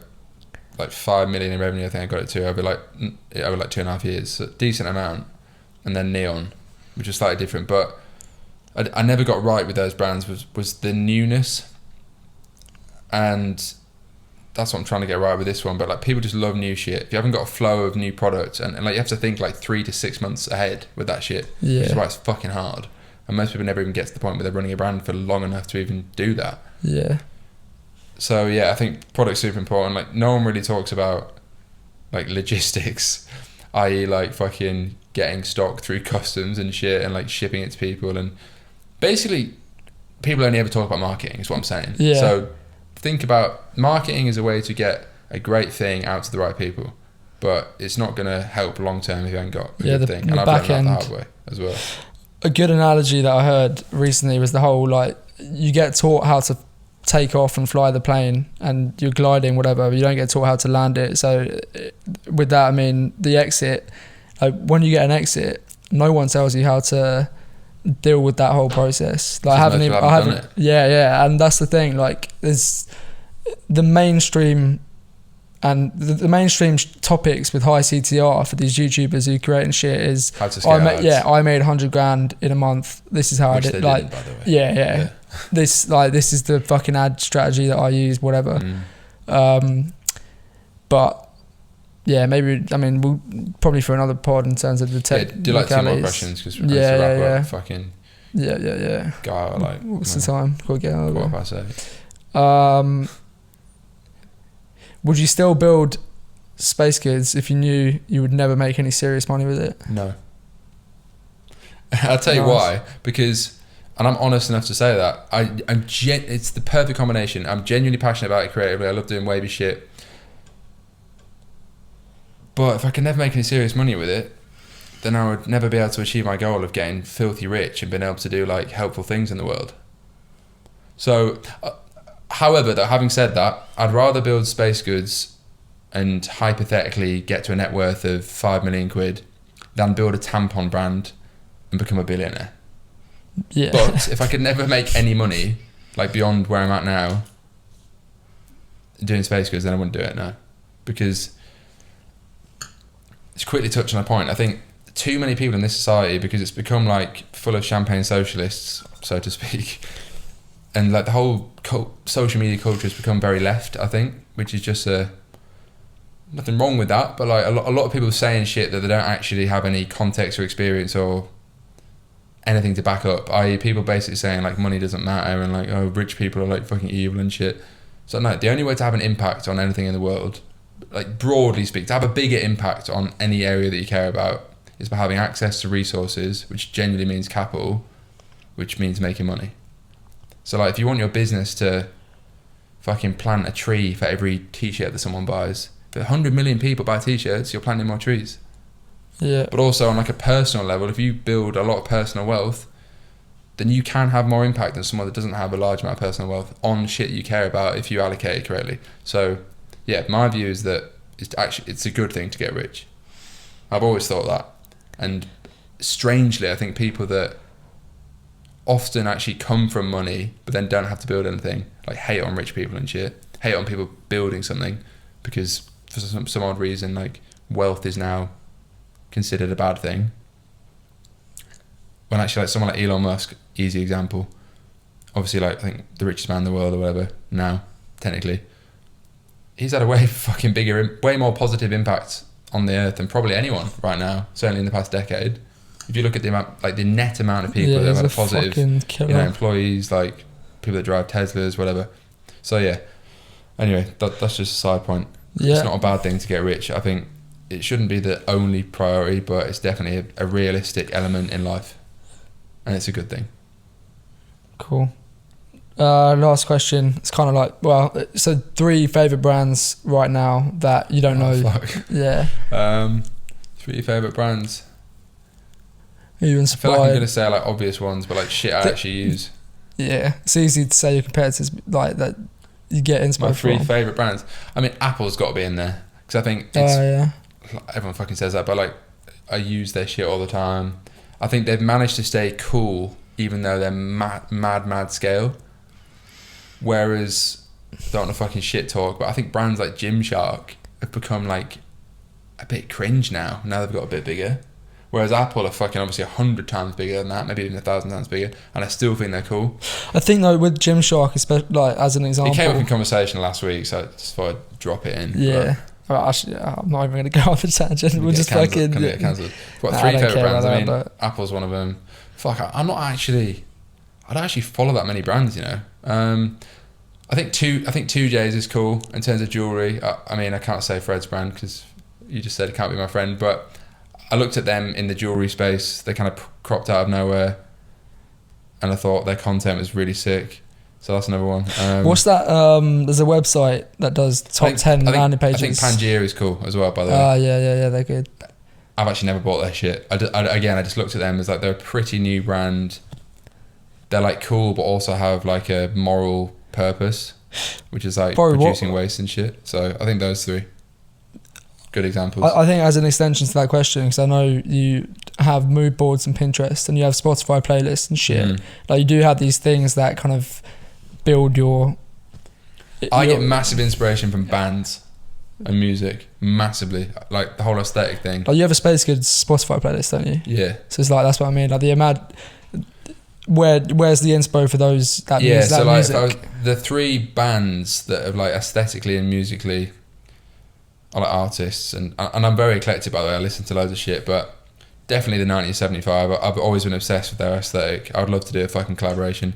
like 5 million in revenue, I think I got it to over 2.5 years, so decent amount, and then Neon, which is slightly different, but I never got right with those brands was the newness, and that's what I'm trying to get right with this one. But like, people just love new shit. If you haven't got a flow of new products, and like you have to think like 3 to 6 months ahead with that shit, which is why it's fucking hard. And most people never even get to the point where they're running a brand for long enough to even do that. Yeah. So yeah, I think product's super important. Like, no one really talks about like logistics, i.e. like fucking getting stock through customs and shit, and like shipping it to people. And basically, people only ever talk about marketing, is what I'm saying. Yeah. So think about marketing as a way to get a great thing out to the right people, but it's not going to help long term if you haven't got a good thing. And I've learned that the hard way as well. A good analogy that I heard recently was the whole like, you get taught how to take off and fly the plane and you're gliding, whatever, but you don't get taught how to land it. So with that, I mean, the exit, when you get an exit, no one tells you how to deal with that whole process. Like, I haven't done it. Yeah, and that's the thing. Like, there's the mainstream and the mainstream topics with high CTR for these YouTubers who create and shit is how to scale ads. I made 100 grand in a month. This is how I did. Like, by the way. Yeah. This is the fucking ad strategy that I use. Whatever. But yeah, maybe, I mean, we'll probably for another pod in terms of the tech. Do like 2 more questions because we're supposed to wrap up. Fucking go out like. What's the time? Got to get out of it. Would you still build Space Goods if you knew you would never make any serious money with it? No. I'll tell you why. Because, and I'm honest enough to say that, it's the perfect combination. I'm genuinely passionate about it creatively. I love doing wavy shit. But if I could never make any serious money with it, then I would never be able to achieve my goal of getting filthy rich and being able to do like helpful things in the world. So... however, though, having said that, I'd rather build Space Goods and hypothetically get to a net worth of 5 million quid than build a tampon brand and become a billionaire. Yeah. But if I could never make any money, like beyond where I'm at now, doing Space Goods, then I wouldn't do it, no. Because, to quickly touch on a point, I think too many people in this society, because it's become like full of champagne socialists, so to speak, and like the whole social media culture has become very left, I think, which is just nothing wrong with that, but like a lot of people saying shit that they don't actually have any context or experience or anything to back up, i.e. people basically saying like money doesn't matter and like, oh, rich people are like fucking evil and shit. So no, the only way to have an impact on anything in the world, like broadly speaking, to have a bigger impact on any area that you care about, is by having access to resources, which genuinely means capital, which means making money. So like, if you want your business to fucking plant a tree for every t-shirt that someone buys, if 100 million people buy t-shirts, you're planting more trees. Yeah. But also on like a personal level, if you build a lot of personal wealth, then you can have more impact than someone that doesn't have a large amount of personal wealth on shit you care about if you allocate it correctly. So yeah, my view is that it's a good thing to get rich. I've always thought that. And strangely, I think people that often actually come from money but then don't have to build anything, like hate on rich people and shit, hate on people building something, because for some odd reason like wealth is now considered a bad thing. when actually like someone like Elon Musk, easy example, obviously like I think the richest man in the world or whatever now, technically, he's had a way fucking bigger, way more positive impact on the earth than probably anyone right now, certainly in the past decade. If you look at the amount, like the net amount of people that have had a positive, employees, like people that drive Teslas, whatever. So yeah, anyway, that's just a side point. It's not a bad thing to get rich. I think it shouldn't be the only priority, but it's definitely a realistic element in life, and it's a good thing. Cool. Last question. It's kind of like, well, so 3 favourite brands right now that you don't know. Fuck. Yeah. 3 favourite brands. Are you I inspired? feel like I'm going to say like obvious ones, but like shit I actually use. Yeah. It's easy to say your competitors like that you get inspired My 3 from. favourite brands. I mean, Apple's got to be in there. Because I think it's... everyone fucking says that, but like I use their shit all the time. I think they've managed to stay cool even though they're mad scale. Whereas, don't want to fucking shit talk, but I think brands like Gymshark have become like a bit cringe now they've got a bit bigger. Whereas Apple are fucking obviously 100 times bigger than that, maybe even 1,000 times bigger, and I still think they're cool. I think though with Gymshark, especially like as an example, it came up in conversation last week, so I just thought I'd drop it in. Yeah. Well, actually, I'm not even going to go off a tangent. We'll just fucking... Can get cancelled. What, 3 favourite brands? I mean, Apple's one of them. Fuck, I'm not actually... I don't actually follow that many brands, you know. I think 2J's is cool in terms of jewellery. I mean, I can't say Fred's brand because you just said it can't be my friend, but I looked at them in the jewellery space. They kind of cropped out of nowhere, and I thought their content was really sick. So that's another one. What's that? There's a website that does top 10 landing pages. I think Pangaea is cool as well, by the way. Yeah, they're good. I've actually never bought their shit. I just looked at them as like they're a pretty new brand. They're like cool, but also have like a moral purpose, which is like reducing waste and shit. So I think those 3 good examples. I think as an extension to that question, because I know you have mood boards and Pinterest and you have Spotify playlists and shit. Like you do have these things that kind of build your... I get massive inspiration from bands and music, massively. Like the whole aesthetic thing. Like you have a Space Goods Spotify playlist, don't you? Yeah. So it's like, that's what I mean. Like where's the inspo for those? That so music? The 3 bands that have like aesthetically and musically are like artists, and I'm very eclectic, by the way. I listen to loads of shit, but definitely the 1975. I've always been obsessed with their aesthetic. I would love to do a fucking collaboration.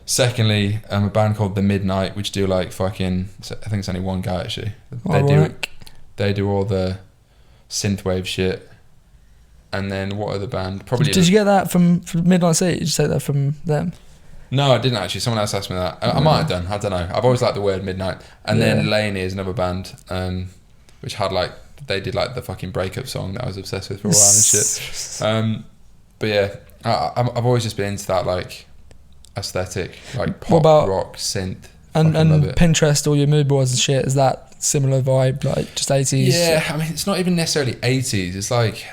Secondly, a band called The Midnight, which do like fucking... I think it's only one guy actually. They do all the synthwave shit. And then what other band? Probably. Did you get that from Midnight City? Did you take that from them? No, I didn't actually. Someone else asked me that. I might have done. I don't know. I've always liked the word midnight. And then Laney is another band, which had like... They did like the fucking breakup song that I was obsessed with for a while and shit. But yeah, I've always just been into that like aesthetic, like pop, rock, synth. And Pinterest, all your mood boards and shit, is that similar vibe, like just 80s? Yeah, I mean, it's not even necessarily 80s. It's like...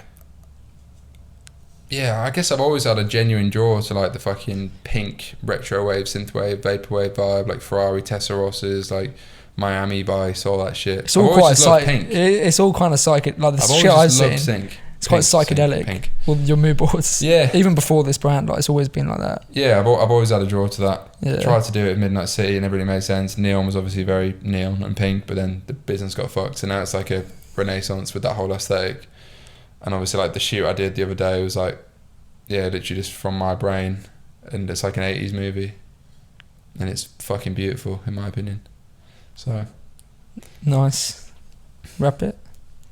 Yeah, I guess I've always had a genuine draw to like the fucking pink retro wave, synthwave, vaporwave vibe, like Ferrari Tessarosses, like Miami Vice, all that shit. It's all quite pink. It's all kind of psychic. Like the shit I've seen. Sync. It's quite psychedelic. Pink. Well, your mood boards. Yeah. Even before this brand, like it's always been like that. Yeah, I've always had a draw to that. Yeah. Tried to do it at Midnight City and it really made sense. Neon was obviously very neon and pink, but then the business got fucked. So now it's like a renaissance with that whole aesthetic. And obviously like the shoot I did the other day was like, yeah, literally just from my brain, and it's like an 80s movie, and it's fucking beautiful in my opinion. So nice. Wrap it.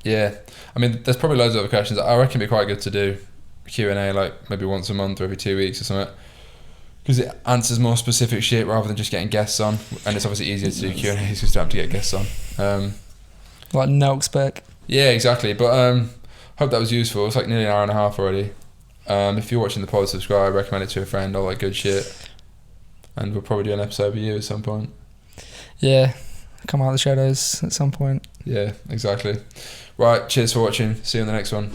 Yeah, I mean, there's probably loads of other questions. I reckon it'd be quite good to do Q&A like maybe once a month or every 2 weeks or something, because it answers more specific shit rather than just getting guests on, and it's obviously easier to do Q&As because you don't have to get guests on. Like no spec. Yeah, exactly. But hope that was useful. It's like nearly an hour and a half already. If you're watching the pod, subscribe, recommend it to a friend, all that good shit. And we'll probably do an episode with you at some point. Yeah, come out of the shadows at some point. Yeah, exactly. Right, cheers for watching. See you in the next one.